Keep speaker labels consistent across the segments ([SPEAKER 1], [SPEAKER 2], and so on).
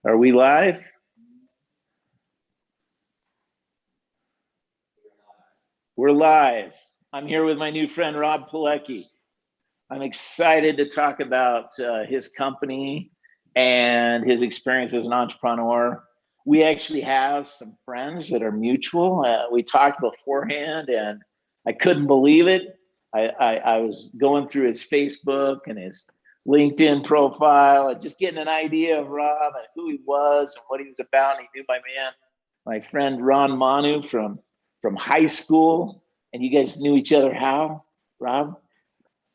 [SPEAKER 1] Are we live? We're live. I'm here with my new friend, Rob Poleki. I'm excited to talk about his company and his experience as an entrepreneur. We actually have some friends that are mutual. We talked beforehand, and I couldn't believe it. I was going through his Facebook and his LinkedIn profile, and just getting an idea of Rob and who he was and what he was about. And he knew my friend Ron Manu from high school, and you guys knew each other how, Rob?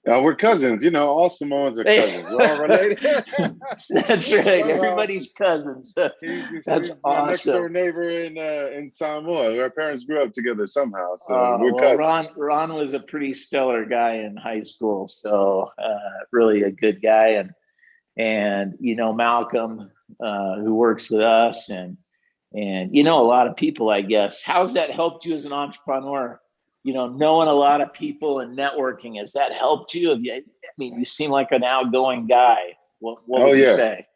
[SPEAKER 2] We're cousins. You know, all Samoans are cousins. We're all related.
[SPEAKER 1] That's right. Everybody's cousins.
[SPEAKER 2] He's my next door neighbor in Samoa. Our parents grew up together somehow, so we're
[SPEAKER 1] well,
[SPEAKER 2] cousins.
[SPEAKER 1] Ron was a pretty stellar guy in high school, so really a good guy, and you know Malcolm, who works with us, and you know a lot of people, I guess. How's that helped you as an entrepreneur? You know, knowing a lot of people and networking, has that helped you? I mean, you seem like an outgoing guy. What
[SPEAKER 2] Oh
[SPEAKER 1] would you
[SPEAKER 2] yeah,
[SPEAKER 1] say?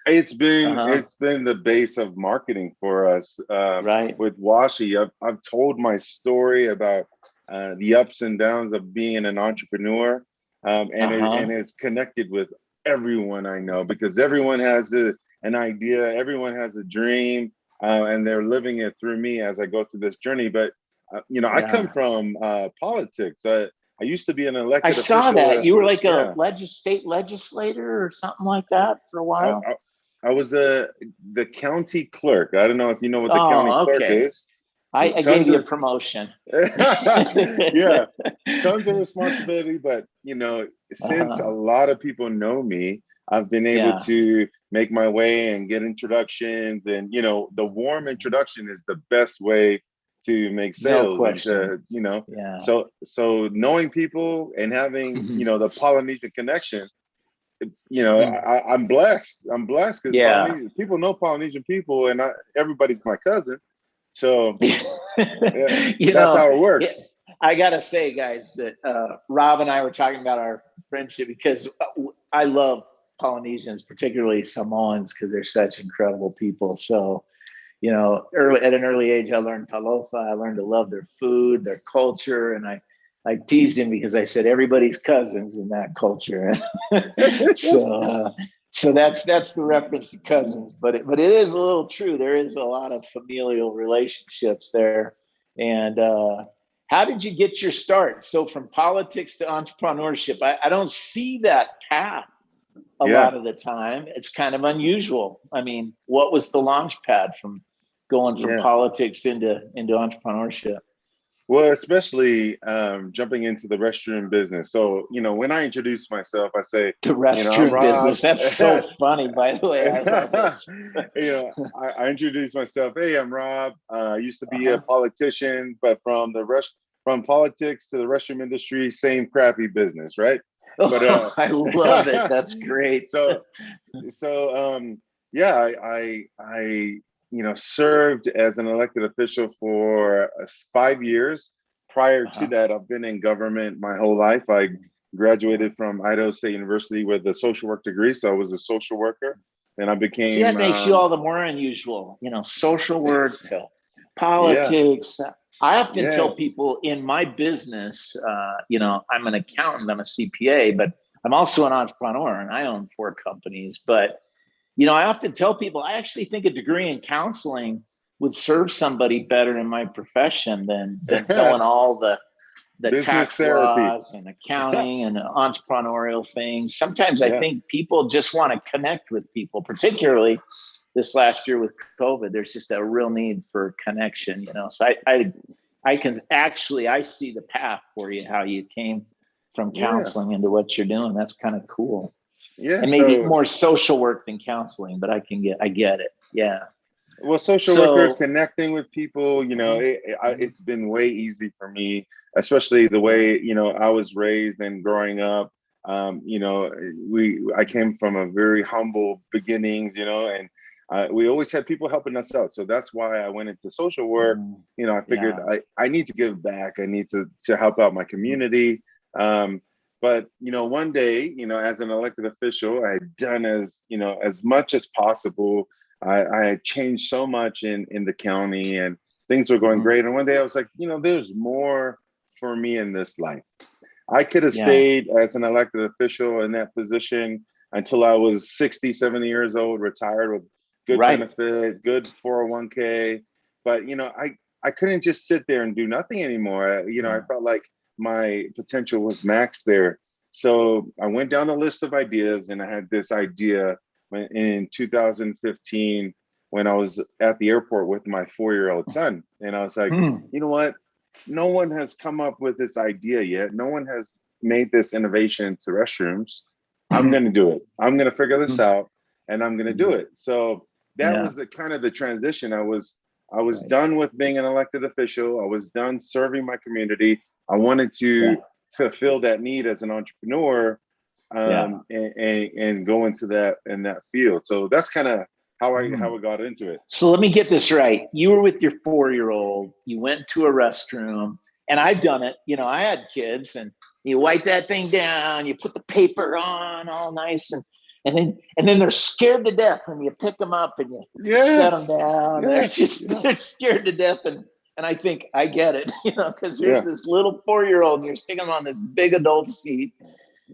[SPEAKER 2] it's been the base of marketing for us.
[SPEAKER 1] Right.
[SPEAKER 2] With Washi, I've told my story about the ups and downs of being an entrepreneur, and it's connected with everyone I know because everyone has an idea, everyone has a dream, and they're living it through me as I go through this journey. But you know, I come
[SPEAKER 1] Yeah.
[SPEAKER 2] from politics. I used to be an
[SPEAKER 1] I
[SPEAKER 2] elected
[SPEAKER 1] saw
[SPEAKER 2] official.
[SPEAKER 1] that. You were like a
[SPEAKER 2] Yeah,
[SPEAKER 1] state legislator or something like that for a
[SPEAKER 2] I,
[SPEAKER 1] while.
[SPEAKER 2] I, I was the county clerk. I don't know if you know what the county
[SPEAKER 1] Oh,
[SPEAKER 2] clerk
[SPEAKER 1] okay.
[SPEAKER 2] is.
[SPEAKER 1] I gave
[SPEAKER 2] Tons
[SPEAKER 1] you a
[SPEAKER 2] of
[SPEAKER 1] promotion.
[SPEAKER 2] yeah, tons of responsibility. But you know, since a
[SPEAKER 1] uh,
[SPEAKER 2] lot of people know me, I've been able
[SPEAKER 1] yeah,
[SPEAKER 2] to make my way and get introductions. And you know, the warm introduction is the best way to make
[SPEAKER 1] no
[SPEAKER 2] sales and
[SPEAKER 1] question.
[SPEAKER 2] to
[SPEAKER 1] Yeah.
[SPEAKER 2] so knowing people and having the Polynesian connection, I'm blessed. I'm blessed because
[SPEAKER 1] Yeah.
[SPEAKER 2] Polynesian people know Polynesian people, and everybody's my cousin. So yeah,
[SPEAKER 1] You
[SPEAKER 2] that's
[SPEAKER 1] know,
[SPEAKER 2] how it works.
[SPEAKER 1] I gotta say, guys, that Rob and I were talking about our friendship because I love Polynesians, particularly Samoans, because they're such incredible people. So, you know, early at an early age, I learned talofa. I learned to love their food, their culture, and I teased him because I said everybody's cousins in that culture. so so that's the reference to cousins, but it is a little true. There is a lot of familial relationships there. And how did you get your start? So from politics to entrepreneurship, I don't see that path a
[SPEAKER 2] Yeah,
[SPEAKER 1] lot of the time. It's kind of unusual. I mean, what was the launch pad from going from
[SPEAKER 2] yeah.
[SPEAKER 1] politics into entrepreneurship?
[SPEAKER 2] Well, especially jumping into the restroom business. So, you know, when I introduce myself, I say,
[SPEAKER 1] The
[SPEAKER 2] you know, I'm
[SPEAKER 1] restroom
[SPEAKER 2] Rob.
[SPEAKER 1] business. That's so funny, by the way. I love it.
[SPEAKER 2] You know, I introduce myself. Hey, I'm Rob. I used to be a
[SPEAKER 1] Uh-huh.
[SPEAKER 2] politician, but from politics to the restroom industry, same crappy business, right? But
[SPEAKER 1] Oh, I love it. That's great.
[SPEAKER 2] so so yeah, I served as an elected official for 5 years. Prior to
[SPEAKER 1] Uh-huh.
[SPEAKER 2] that, I've been in government my whole life. I graduated from Idaho State University with a social work degree, so I was a social worker, and I
[SPEAKER 1] See, that
[SPEAKER 2] became
[SPEAKER 1] makes you all the more unusual. You know, social work to
[SPEAKER 2] yeah,
[SPEAKER 1] politics. I often
[SPEAKER 2] yeah,
[SPEAKER 1] tell people in my business, you know, I'm an accountant, I'm a CPA, but I'm also an entrepreneur and I own 4 companies. But, you know, I often tell people I actually think a degree in counseling would serve somebody better in my profession than knowing all the
[SPEAKER 2] business
[SPEAKER 1] tax
[SPEAKER 2] therapy.
[SPEAKER 1] laws and accounting and entrepreneurial things. Sometimes I
[SPEAKER 2] Yeah,
[SPEAKER 1] think people just want to connect with people, particularly this last year with COVID. There's just a real need for connection, you know. So I can actually I see the path for you, how you came from
[SPEAKER 2] yeah,
[SPEAKER 1] counseling into what you're doing. That's kind of cool.
[SPEAKER 2] yeah.
[SPEAKER 1] And maybe more social work than counseling, but I get it. Yeah.
[SPEAKER 2] Well, social worker
[SPEAKER 1] So
[SPEAKER 2] connecting with people, you know,
[SPEAKER 1] mhm, mhm.
[SPEAKER 2] it's been way easy for me, especially the way, you know, I was raised and growing up. You know, I came from a very humble beginnings, you know, and we always had people helping us out. So that's why I went into social work.
[SPEAKER 1] Mhm.
[SPEAKER 2] You know, I figured
[SPEAKER 1] Yeah.
[SPEAKER 2] I need to give back. I need to help out my
[SPEAKER 1] Mhm.
[SPEAKER 2] community. But you know, one day, you know, as an elected official, I had done as much as possible I had changed so much in the county, and things were going great. And one day I was like, there's more for me in this life. I could have
[SPEAKER 1] Yeah.
[SPEAKER 2] stayed as an elected official in that position until I was 60, 70 years old, retired with good benefit, good 401k. But, I couldn't just sit there and do nothing anymore. I felt like my potential was maxed there. So I went down the list of ideas, and I had this idea in 2015 when I was at the airport with my 4-year-old son. And I was like, you know what? No one has come up with this idea yet. No one has made this innovation to restrooms. I'm going to do it. I'm going to figure this out, and I'm going to do it. So that was the kind of the transition. I was done with being an elected official. I was done serving my community. I wanted to fulfill that need as an entrepreneur, and go into that field. So that's kind of how I got into it.
[SPEAKER 1] So let me get this right. You were with your 4-year-old, you went to a restroom, and I've done it. I had kids, and you wipe that thing down, you put the paper on all nice, and then they're scared to death when you pick them up and you set them down. They're scared to death, and I think I get it, because there's this little 4-year-old, and you're sticking them on this big adult seat,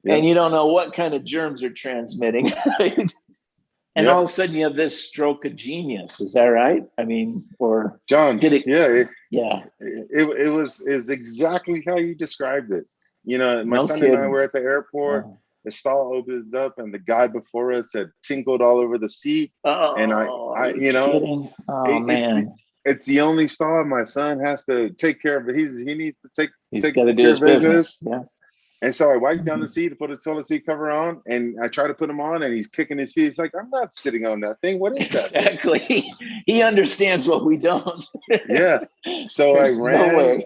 [SPEAKER 1] and you don't know what kind of germs are transmitting. Right? And all of a sudden you have this stroke of genius. Is that right? I mean, or
[SPEAKER 2] John,
[SPEAKER 1] did it?
[SPEAKER 2] It was exactly how you described it. My son and I were at the airport. The stall opens up, and the guy before us had tinkled all over the seat. And it's the only stall my son has to take care of. But he needs to take care of business.
[SPEAKER 1] Yeah.
[SPEAKER 2] And so I wiped down the seat to put a toilet seat cover on, and I try to put him on, and he's kicking his feet. He's like, I'm not sitting on that thing. What is that?
[SPEAKER 1] Exactly. He understands what we don't.
[SPEAKER 2] So I ran.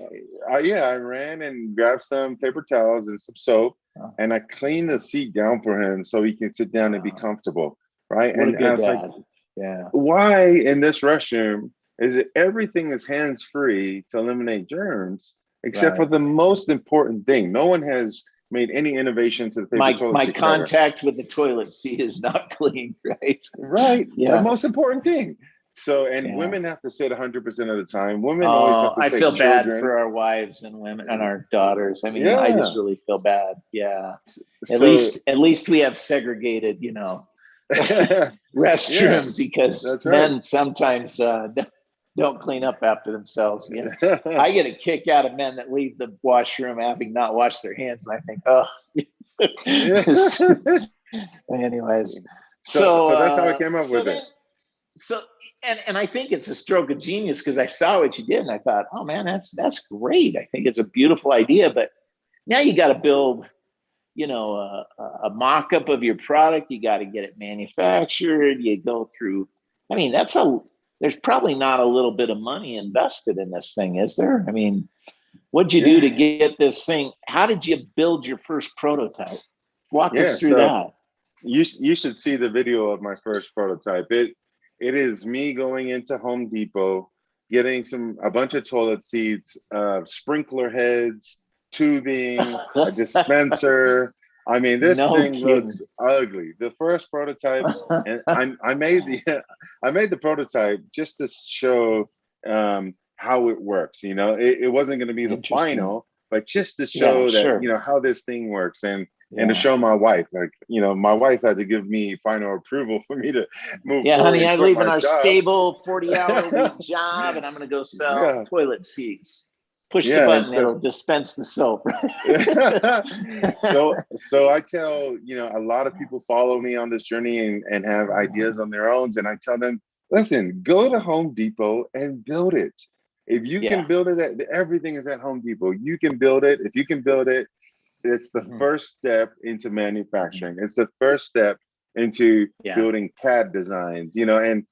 [SPEAKER 2] I ran and grabbed some paper towels and some soap, and I cleaned the seat down for him so he can sit down and be comfortable. Right.
[SPEAKER 1] What
[SPEAKER 2] and I was
[SPEAKER 1] dad.
[SPEAKER 2] Like, why in this restroom is it everything is hands-free to eliminate germs? Except for the most important thing. No one has made any innovation to the paper toilet seat.
[SPEAKER 1] My contact with the toilet seat is not clean, right?
[SPEAKER 2] Right. Yeah. The most important thing. So, and women have to sit 100% of the time. Women always have to take
[SPEAKER 1] feel
[SPEAKER 2] children.
[SPEAKER 1] bad for our wives and women and our daughters. I mean, I just really feel bad. Yeah. At least we have segregated, restrooms because men sometimes don't clean up after themselves. I get a kick out of men that leave the washroom having not washed their hands, and I think, anyways.
[SPEAKER 2] So that's how I came up with it.
[SPEAKER 1] So, and I think it's a stroke of genius because I saw what you did, and I thought, oh man, that's great. I think it's a beautiful idea, but now you got to build, a mock-up of your product. You got to get it manufactured. You go through. I mean, there's probably not a little bit of money invested in this thing, is there? I mean, what'd you do to get this thing? How did you build your first prototype? Walk us through that.
[SPEAKER 2] You should see the video of my first prototype. It is me going into Home Depot, getting a bunch of toilet seats, sprinkler heads, tubing, a dispenser. I mean, this thing looks ugly. The first prototype, and I made the prototype just to show how it works. It wasn't going to be the final, but just to show that how this thing works, and to show my wife, my wife had to give me final approval for me to move.
[SPEAKER 1] Yeah, honey, I'm leaving our stable 40-hour-a-week job, and I'm going to go sell toilet seats. Push the button, it'll dispense the soap.
[SPEAKER 2] So I tell, a lot of people follow me on this journey and have ideas on their own. And I tell them, listen, go to Home Depot and build it. If you can build it, everything is at Home Depot. You can build it. If you can build it, it's the first step into manufacturing. It's the first step into building CAD designs, and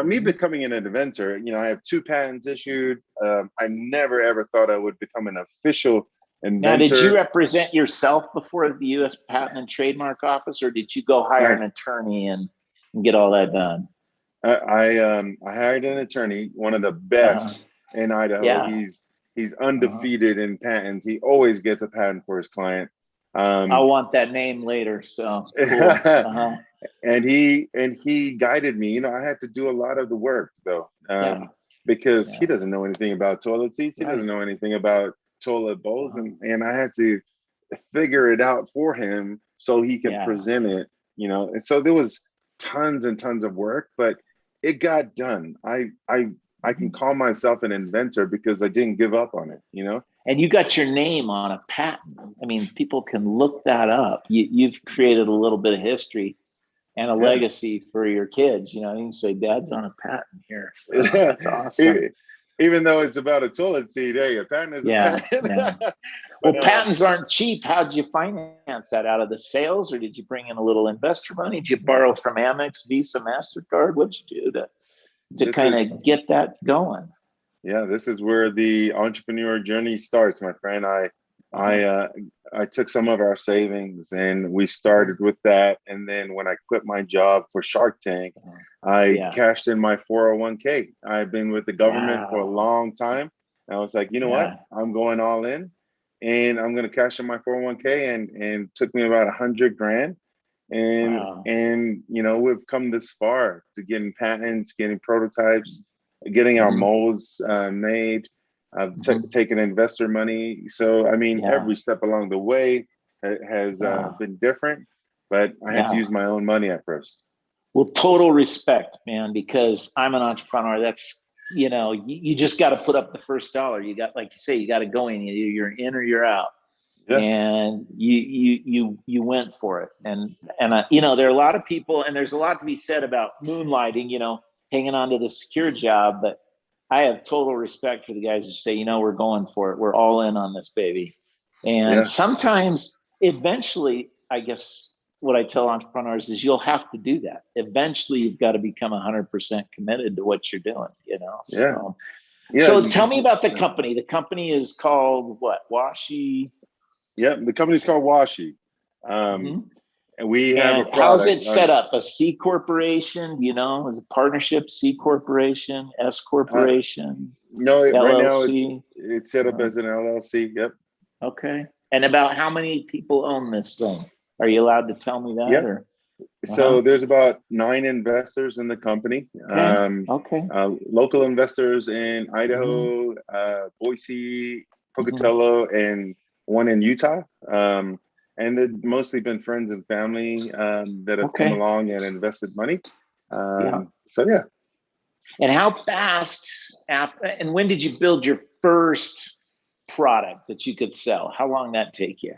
[SPEAKER 2] me becoming an inventor, I have 2 patents issued. I never, ever thought I would become an official inventor.
[SPEAKER 1] Now, did you represent yourself before the U.S. Patent and Trademark Office, or did you go hire an attorney and get all that done?
[SPEAKER 2] I hired an attorney, one of the best in Idaho. He's undefeated in patents. He always gets a patent for his client.
[SPEAKER 1] I want that name later. So cool. Uh-huh.
[SPEAKER 2] And he guided me. I had to do a lot of the work though,
[SPEAKER 1] Yeah.
[SPEAKER 2] because he
[SPEAKER 1] Yeah.
[SPEAKER 2] doesn't know anything about toilet seats. He doesn't
[SPEAKER 1] Right.
[SPEAKER 2] know anything about toilet bowls,
[SPEAKER 1] Uh-huh.
[SPEAKER 2] and I had to figure it out for him so he could
[SPEAKER 1] Yeah.
[SPEAKER 2] present it. And so there was tons and tons of work, but it got done. I can
[SPEAKER 1] Mhm.
[SPEAKER 2] call myself an inventor because I didn't give up on it.
[SPEAKER 1] And you got your name on a patent. I mean, people can look that up. You've created a little bit of history and a
[SPEAKER 2] Yeah.
[SPEAKER 1] legacy for your kids. You can say, "Dad's on a patent here," so that's awesome.
[SPEAKER 2] E- Even though it's about a toilet seat, hey, a patent is a
[SPEAKER 1] Yeah,
[SPEAKER 2] patent.
[SPEAKER 1] yeah. Well,
[SPEAKER 2] But
[SPEAKER 1] patents aren't cheap. How did you finance that? Out of the sales, or did you bring in a little investor money? Did you borrow from Amex, Visa, Mastercard? What'd you do to
[SPEAKER 2] this
[SPEAKER 1] kind
[SPEAKER 2] is
[SPEAKER 1] of get that going?
[SPEAKER 2] Yeah, this is where the entrepreneur journey starts, my friend. I
[SPEAKER 1] Uh-huh.
[SPEAKER 2] uh, I took some of our savings and we
[SPEAKER 1] Uh-huh.
[SPEAKER 2] started with that. And then when I quit my job for Shark Tank,
[SPEAKER 1] Uh-huh.
[SPEAKER 2] I
[SPEAKER 1] Yeah.
[SPEAKER 2] cashed in my 401k. I've been with the government for a
[SPEAKER 1] Wow.
[SPEAKER 2] long time. And I was like, you know what?
[SPEAKER 1] Yeah.
[SPEAKER 2] I'm going all in, and I'm going to cash in my 401k. And took me about 100 grand.
[SPEAKER 1] Wow.
[SPEAKER 2] And we've come this far to getting patents, getting prototypes, getting our
[SPEAKER 1] Hmm.
[SPEAKER 2] molds made. I've
[SPEAKER 1] Hmm.
[SPEAKER 2] taken investor money. So, I mean,
[SPEAKER 1] Yeah.
[SPEAKER 2] every step along the way has
[SPEAKER 1] Yeah.
[SPEAKER 2] been different, but I had to
[SPEAKER 1] Yeah.
[SPEAKER 2] use my own money at first.
[SPEAKER 1] Well, total respect, man, because I'm an entrepreneur. That's, you just got to put up the first dollar. You got, like you say, you got to go in. You're in or you're out,
[SPEAKER 2] Yeah.
[SPEAKER 1] and you went for it. And there are a lot of people, and there's a lot to be said about moonlighting. Hanging on to the secure job, but I have total respect for the guys who say, we're going for it. We're all in on this baby. And
[SPEAKER 2] Yeah.
[SPEAKER 1] sometimes, eventually, I guess what I tell entrepreneurs is you'll have to do that. Eventually, you've got to become 100% committed to what you're doing.
[SPEAKER 2] Yeah.
[SPEAKER 1] So,
[SPEAKER 2] Yeah.
[SPEAKER 1] so tell me about the company. The company is called what? Washi.
[SPEAKER 2] Yeah. The company's called Washi. Um,
[SPEAKER 1] Mm-hmm.
[SPEAKER 2] and we have a
[SPEAKER 1] And how's
[SPEAKER 2] product.
[SPEAKER 1] it set up? A C corporation? Is it partnership? C corporation? S
[SPEAKER 2] Uh,
[SPEAKER 1] corporation?
[SPEAKER 2] no, right now
[SPEAKER 1] LLC?
[SPEAKER 2] it's set up
[SPEAKER 1] Uh,
[SPEAKER 2] as an LLC. Yep.
[SPEAKER 1] okay. And about how many people own this thing? Are you allowed to tell me that,
[SPEAKER 2] Yep.
[SPEAKER 1] or? Uh-huh.
[SPEAKER 2] So there's about 9 investors in the company.
[SPEAKER 1] Okay. Okay.
[SPEAKER 2] Local investors in
[SPEAKER 1] Mm-hmm.
[SPEAKER 2] Idaho, Boise,
[SPEAKER 1] Mm-hmm.
[SPEAKER 2] Pocatello, and one in Utah. And they've mostly been friends and family that have come
[SPEAKER 1] Okay.
[SPEAKER 2] along and invested money.
[SPEAKER 1] Yeah.
[SPEAKER 2] So yeah.
[SPEAKER 1] And how fast after, and when did you build your first product that you could sell? How long that take you?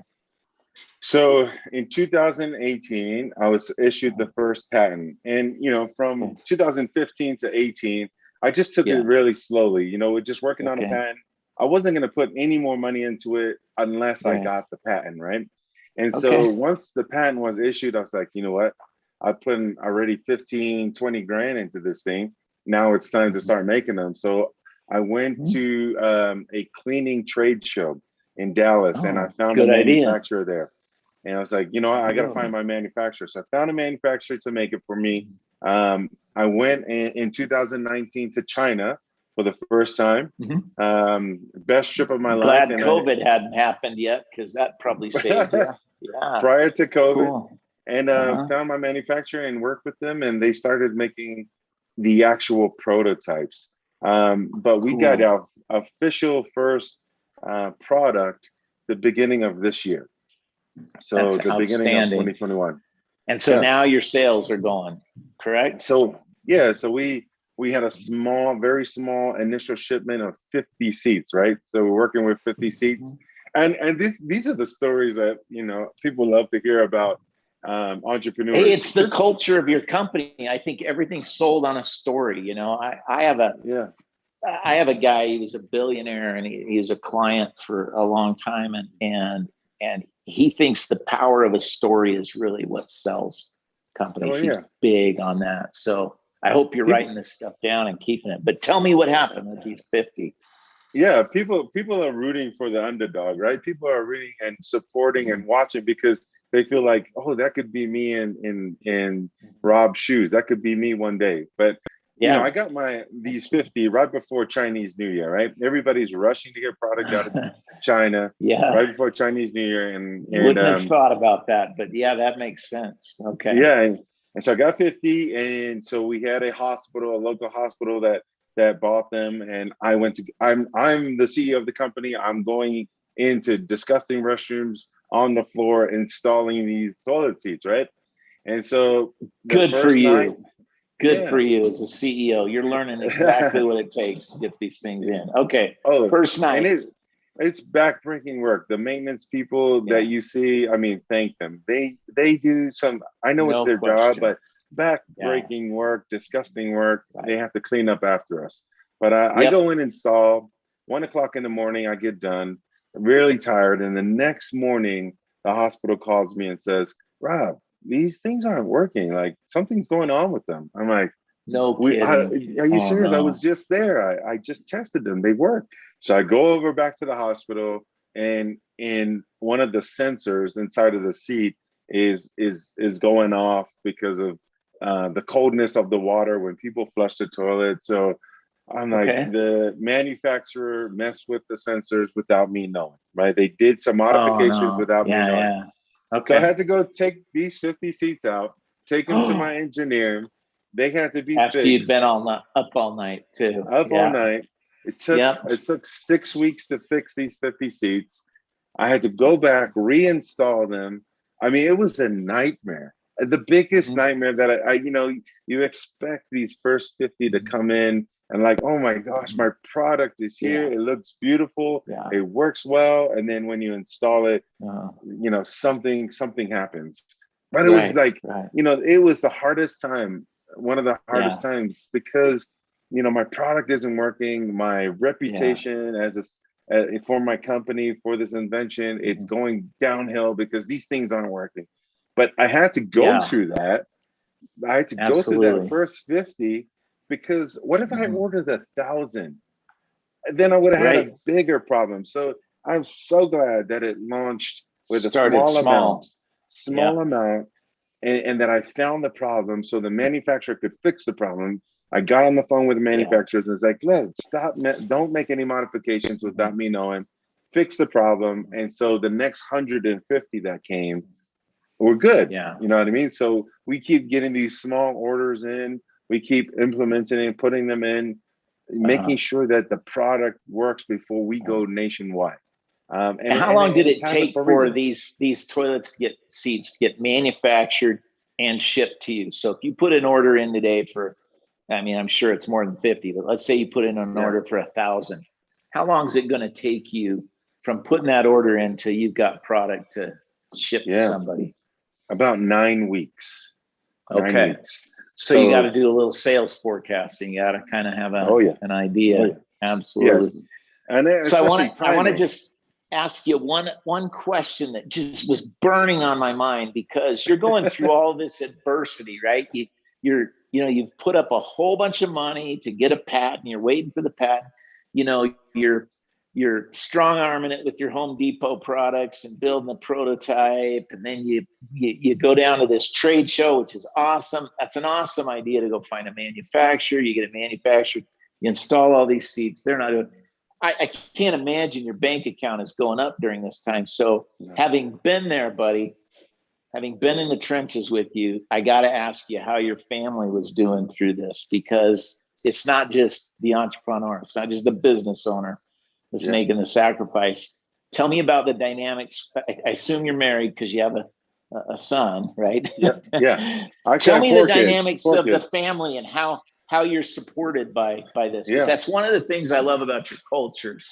[SPEAKER 2] So in 2018, I was issued
[SPEAKER 1] Uh-huh.
[SPEAKER 2] the first patent. And,
[SPEAKER 1] Okay.
[SPEAKER 2] from 2015 to 18, I just took it
[SPEAKER 1] Yeah.
[SPEAKER 2] really slowly, with just working on a
[SPEAKER 1] Okay.
[SPEAKER 2] patent. I wasn't going to put any more money into it unless I
[SPEAKER 1] Right.
[SPEAKER 2] got the patent, right? And so
[SPEAKER 1] Okay.
[SPEAKER 2] once the patent was issued, I was like, you know what? I put in already 15, 20 grand into this thing. Now it's time to start making them. So I went
[SPEAKER 1] Mm-hmm.
[SPEAKER 2] to a cleaning trade show in Dallas, and I
[SPEAKER 1] Oh,
[SPEAKER 2] found a
[SPEAKER 1] good idea.
[SPEAKER 2] manufacturer there. And I was like, I got to find
[SPEAKER 1] Really?
[SPEAKER 2] my manufacturer. So I found a manufacturer to make it for me. I went in 2019 to China for the first time.
[SPEAKER 1] Mm-hmm.
[SPEAKER 2] Best trip of my life.
[SPEAKER 1] Glad
[SPEAKER 2] And
[SPEAKER 1] COVID hadn't happened yet, because that probably saved
[SPEAKER 2] I,
[SPEAKER 1] you. Yeah.
[SPEAKER 2] prior to COVID,
[SPEAKER 1] Cool.
[SPEAKER 2] and
[SPEAKER 1] Uh-huh.
[SPEAKER 2] found my manufacturer and worked with them. And they started making the actual prototypes. But we got
[SPEAKER 1] Cool.
[SPEAKER 2] our official first product the beginning of this year. So
[SPEAKER 1] That's
[SPEAKER 2] the beginning of
[SPEAKER 1] outstanding.
[SPEAKER 2] 2021.
[SPEAKER 1] And so
[SPEAKER 2] Yeah.
[SPEAKER 1] now your sales are going, correct?
[SPEAKER 2] So yeah, so we had a very small initial shipment of 50 seats, right? So we're working with 50 seats,
[SPEAKER 1] Mhm.
[SPEAKER 2] and these are the stories that people love to hear about
[SPEAKER 1] Hey,
[SPEAKER 2] entrepreneurs.
[SPEAKER 1] it's the culture of your company. I think everything's sold on a story. I have a
[SPEAKER 2] Yeah,
[SPEAKER 1] I have a guy. He was a billionaire, and he was a client for a long time, and he thinks the power of a story is really what sells
[SPEAKER 2] oh
[SPEAKER 1] companies. He's
[SPEAKER 2] yeah.
[SPEAKER 1] big on that. So I hope you're
[SPEAKER 2] People,
[SPEAKER 1] writing this stuff down and keeping it. But tell me what happened with these 50.
[SPEAKER 2] yeah, people are rooting for the underdog, right? People are rooting and supporting and watching because they feel like, oh, that could be me in Rob's shoes. That could be me one day. But I got these 50 right before Chinese New Year, right? Everybody's rushing to get product out of China
[SPEAKER 1] Yeah.
[SPEAKER 2] right before Chinese New Year. And
[SPEAKER 1] Wouldn't have thought about that, but yeah, that makes sense. Okay.
[SPEAKER 2] yeah, and so I got 50, and so we had a local hospital that bought them, and I'm the CEO of the company. I'm going into disgusting restrooms on the floor installing these toilet seats, right? And so the
[SPEAKER 1] Good for
[SPEAKER 2] first night,
[SPEAKER 1] you. Good for
[SPEAKER 2] yeah.
[SPEAKER 1] you as a CEO. You're learning exactly what it takes to get these things in. Okay.
[SPEAKER 2] Oh,
[SPEAKER 1] First
[SPEAKER 2] and
[SPEAKER 1] night.
[SPEAKER 2] it's backbreaking work. The maintenance people that you see, I mean, thank them. They do some. I know it's
[SPEAKER 1] No
[SPEAKER 2] their job,
[SPEAKER 1] question.
[SPEAKER 2] but backbreaking work, disgusting work. Right. They have to clean up after us. But I go in, install. 1 o'clock in the morning, I get done. I'm really tired, and the next morning, the hospital calls me and says, "Rob, these things aren't working. Like something's going on with them." I'm like,
[SPEAKER 1] no kidding.
[SPEAKER 2] Are you serious? No. I was just there. I just tested them. They work. So I go over back to the hospital, and in one of the sensors inside of the seat is going off because of the coldness of the water when people flush the toilet. So I'm like, the manufacturer messed with the sensors without me knowing, right? They did some modifications without me knowing.
[SPEAKER 1] Yeah. Okay.
[SPEAKER 2] So I had to go take these 50 seats out, take them to my engineer. They had to be
[SPEAKER 1] after
[SPEAKER 2] fixed.
[SPEAKER 1] You'd been up all night too.
[SPEAKER 2] Up all night. It took 6 weeks to fix these 50 seats. I had to go back, reinstall them. I mean, it was a nightmare. The biggest nightmare that you expect these first 50 to come in and like, oh my gosh, my product is here. It looks beautiful. It works well. And then when you install it, something happens. But it was like, it was the hardest time. One of the hardest times because my product isn't working. My reputation for my company, for this invention, it's going downhill because these things aren't working. But I had to go through that. I had to go through that first 50 because what if I ordered 1,000? Then I would have had a bigger problem. So I'm so glad that it launched with a small amount. And that I found the problem so the manufacturer could fix the problem. I got on the phone with the manufacturers and it's like, don't make any modifications without me knowing, fix the problem. And so the next 150 that came were good.
[SPEAKER 1] Yeah.
[SPEAKER 2] You know what I mean? So we keep getting these small orders in, we keep implementing and putting them in, making sure that the product works before we go nationwide.
[SPEAKER 1] And how long did it take for these toilets to get seats to get manufactured and shipped to you? So if you put an order in today for, I mean, I'm sure it's more than 50, but let's say you put in an order for 1,000. How long is it going to take you from putting that order in till you've got product to ship to somebody?
[SPEAKER 2] About 9 weeks.
[SPEAKER 1] Okay.
[SPEAKER 2] 9 weeks.
[SPEAKER 1] So you got to do a little sales forecasting. You got to kind of have an idea. Absolutely.
[SPEAKER 2] Yes. And
[SPEAKER 1] so I want to just ask you one question that just was burning on my mind because you're going through all this adversity, right? You've put up a whole bunch of money to get a patent. You're waiting for the patent. You're strong arming it with your Home Depot products and building a prototype, and then you go down to this trade show, which is awesome. That's an awesome idea to go find a manufacturer. You get it manufactured. You install all these seats. They're not doing. I can't imagine your bank account is going up during this time. So having been there, buddy, having been in the trenches with you, I got to ask you how your family was doing through this, because it's not just the entrepreneur. It's not just the business owner that's making the sacrifice. Tell me about the dynamics. I assume you're married because you have a son, right?
[SPEAKER 2] Yeah.
[SPEAKER 1] Tell me the dynamics of the family and how you're supported by this. Because that's one of the things I love about your cultures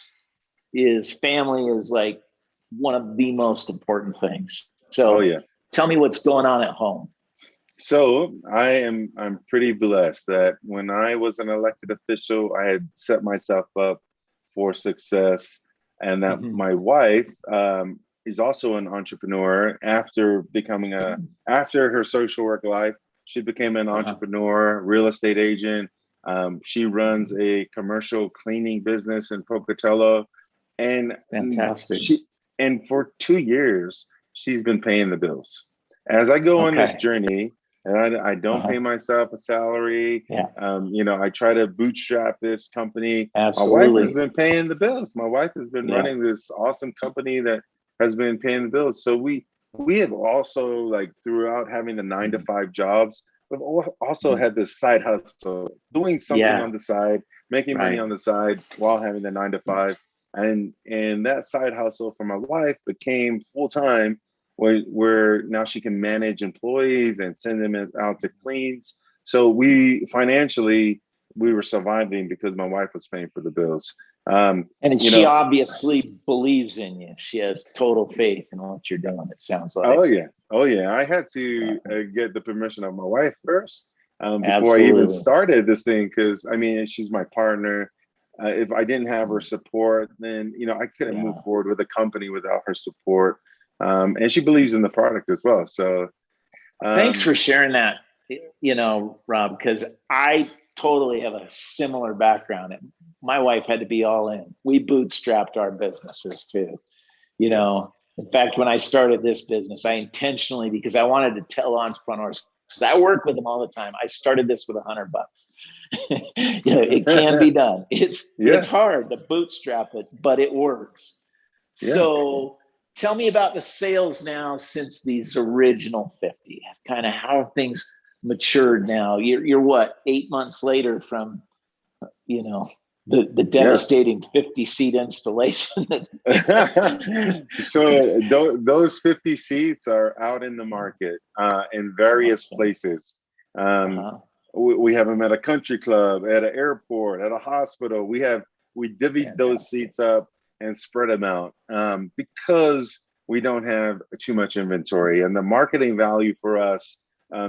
[SPEAKER 1] is family is like one of the most important things. So tell me what's going on at home.
[SPEAKER 2] So I'm pretty blessed that when I was an elected official, I had set myself up for success, and that my wife is also an entrepreneur. After after her social work life, she became an entrepreneur, real estate agent. She runs a commercial cleaning business in Pocatello, and
[SPEAKER 1] fantastic.
[SPEAKER 2] And for 2 years, she's been paying the bills. As I go on this journey, and I don't pay myself a salary.
[SPEAKER 1] Yeah.
[SPEAKER 2] I try to bootstrap this company. My wife has
[SPEAKER 1] Absolutely.
[SPEAKER 2] been paying the bills. My wife has been
[SPEAKER 1] Yeah.
[SPEAKER 2] running this awesome company that has been paying the bills. So we have also, like, throughout having the 9 to 5 jobs, we've also had this side hustle, doing something
[SPEAKER 1] Yeah.
[SPEAKER 2] on the side, making money
[SPEAKER 1] Right.
[SPEAKER 2] on the side while having the 9 to 5. And that side hustle for my wife became full time, where now she can manage employees and send them out to cleans. So we financially, we were surviving because my wife was paying for the bills.
[SPEAKER 1] And
[SPEAKER 2] you
[SPEAKER 1] she
[SPEAKER 2] know,
[SPEAKER 1] obviously believes in you. She has total faith in what you're doing, it sounds like.
[SPEAKER 2] oh yeah, oh yeah. I had
[SPEAKER 1] Yeah,
[SPEAKER 2] to get the permission of my wife first, before I even
[SPEAKER 1] absolutely.
[SPEAKER 2] started this thing, because I mean, she's my partner. If I didn't have her support, then I couldn't move
[SPEAKER 1] Yeah.
[SPEAKER 2] forward with the company without her support. And she believes in the product as well. So
[SPEAKER 1] Thanks
[SPEAKER 2] um,
[SPEAKER 1] for sharing that, Rob, because I totally have a similar background. My wife had to be all in. We bootstrapped our businesses too.
[SPEAKER 2] yeah.
[SPEAKER 1] In fact, when I started this business, I intentionally, because I wanted to tell entrepreneurs, because I work with them all the time, I started this with $100. It can be done. It's
[SPEAKER 2] Yeah,
[SPEAKER 1] hard to bootstrap it, but it works.
[SPEAKER 2] yeah.
[SPEAKER 1] So tell me about the sales now since these original 50. Kind of how have things matured now? You're what, 8 months later from you know the
[SPEAKER 2] Yeah.
[SPEAKER 1] devastating 50 seat installation.
[SPEAKER 2] So those 50 seats are out in the market, in various
[SPEAKER 1] Awesome.
[SPEAKER 2] places. Um,
[SPEAKER 1] Uh-huh.
[SPEAKER 2] we have them at a country club, at an airport, at a hospital. We divvied those
[SPEAKER 1] Fantastic.
[SPEAKER 2] seats up and spread them out, because we don't have too much inventory, and the marketing value for us,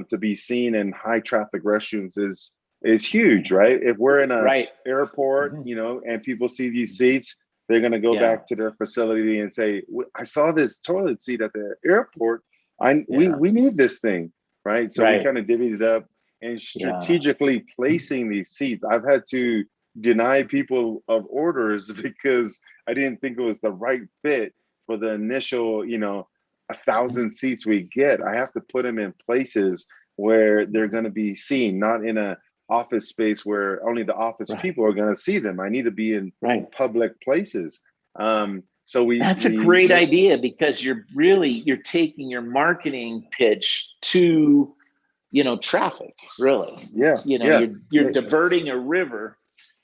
[SPEAKER 2] to be seen in high traffic restrooms is huge, right? If we're in a
[SPEAKER 1] Right.
[SPEAKER 2] airport,
[SPEAKER 1] Mhm.
[SPEAKER 2] and people see these seats, they're going to go
[SPEAKER 1] Yeah.
[SPEAKER 2] back to their facility and say, I saw this toilet seat at the airport.
[SPEAKER 1] Yeah.
[SPEAKER 2] We need this thing, right? So we
[SPEAKER 1] Right.
[SPEAKER 2] kind of divvied it up and
[SPEAKER 1] Yeah.
[SPEAKER 2] strategically placing these seats. I've had to deny people of orders because I didn't think it was the right fit for the initial, 1,000 seats we get. I have to put them in places where they're going to be seen, not in a office space where only the office
[SPEAKER 1] Right.
[SPEAKER 2] people are going to see them. I need to be in
[SPEAKER 1] Right.
[SPEAKER 2] public places. So
[SPEAKER 1] That's a great idea because you're taking your marketing pitch to traffic, really.
[SPEAKER 2] yeah, yeah,
[SPEAKER 1] You're diverting a river,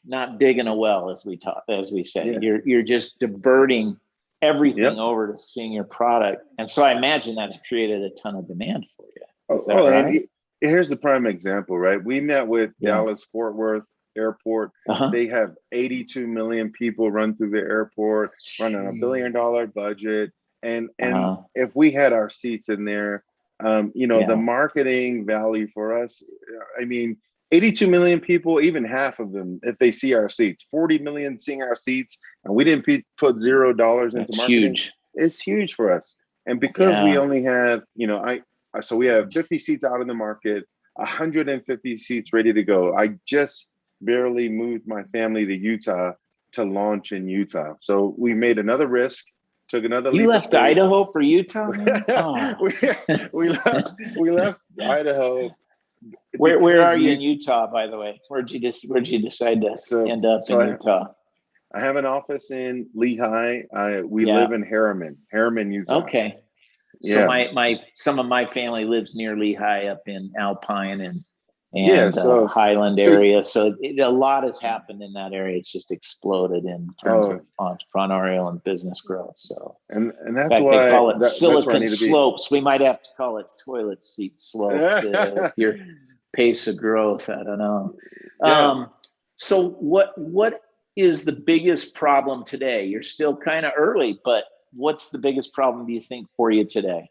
[SPEAKER 1] not digging a well, as we say.
[SPEAKER 2] yeah,
[SPEAKER 1] You're just diverting everything
[SPEAKER 2] yep.
[SPEAKER 1] over to seeing your product. And so I imagine that's created a ton of demand for you.
[SPEAKER 2] Oh,
[SPEAKER 1] Is that
[SPEAKER 2] and
[SPEAKER 1] right?
[SPEAKER 2] here's the prime example, right? We met with
[SPEAKER 1] Yeah.
[SPEAKER 2] Dallas Fort Worth Airport.
[SPEAKER 1] Uh-huh.
[SPEAKER 2] They have 82 million people run through the airport, running a
[SPEAKER 1] Jeez.
[SPEAKER 2] $1 billion budget. And
[SPEAKER 1] Uh-huh.
[SPEAKER 2] if we had our seats in there, the
[SPEAKER 1] Yeah.
[SPEAKER 2] marketing value for us, I mean, 82 million people, even half of them, if they see our seats, 40 million seeing our seats, and we didn't put $0 into
[SPEAKER 1] That's
[SPEAKER 2] marketing,
[SPEAKER 1] huge.
[SPEAKER 2] it's huge for us. And because we
[SPEAKER 1] Yeah.
[SPEAKER 2] only have, so we have 50 seats out in the market, 150 seats ready to go. I just barely moved my family to Utah to launch in Utah. So we made another risk, took another
[SPEAKER 1] You
[SPEAKER 2] leap of
[SPEAKER 1] left
[SPEAKER 2] faith.
[SPEAKER 1] Idaho for Utah, man? Oh.
[SPEAKER 2] we, we left Idaho
[SPEAKER 1] Where
[SPEAKER 2] because
[SPEAKER 1] are you in
[SPEAKER 2] Utah.
[SPEAKER 1] Utah, by the way? Where'd you decide to
[SPEAKER 2] So
[SPEAKER 1] end up
[SPEAKER 2] so
[SPEAKER 1] in Utah?
[SPEAKER 2] I have an office in Lehigh. We live
[SPEAKER 1] Yeah.
[SPEAKER 2] in Harriman, Utah.
[SPEAKER 1] Okay. So
[SPEAKER 2] Yeah,
[SPEAKER 1] my some of my family lives near Lehigh up in Alpine
[SPEAKER 2] yeah.
[SPEAKER 1] and
[SPEAKER 2] So
[SPEAKER 1] Highland
[SPEAKER 2] so
[SPEAKER 1] area. So a lot has happened in that area. It's just exploded in terms
[SPEAKER 2] oh,
[SPEAKER 1] of entrepreneurial and business growth. So
[SPEAKER 2] and
[SPEAKER 1] in
[SPEAKER 2] that's
[SPEAKER 1] fact, they
[SPEAKER 2] why
[SPEAKER 1] call it
[SPEAKER 2] that's where I
[SPEAKER 1] silicon
[SPEAKER 2] need to be.
[SPEAKER 1] slopes. We might have to call it toilet seat slopes with your pace of growth. I don't know.
[SPEAKER 2] Yeah,
[SPEAKER 1] So what is the biggest problem today? You're still kind of early, but what's the biggest problem do you think for you today?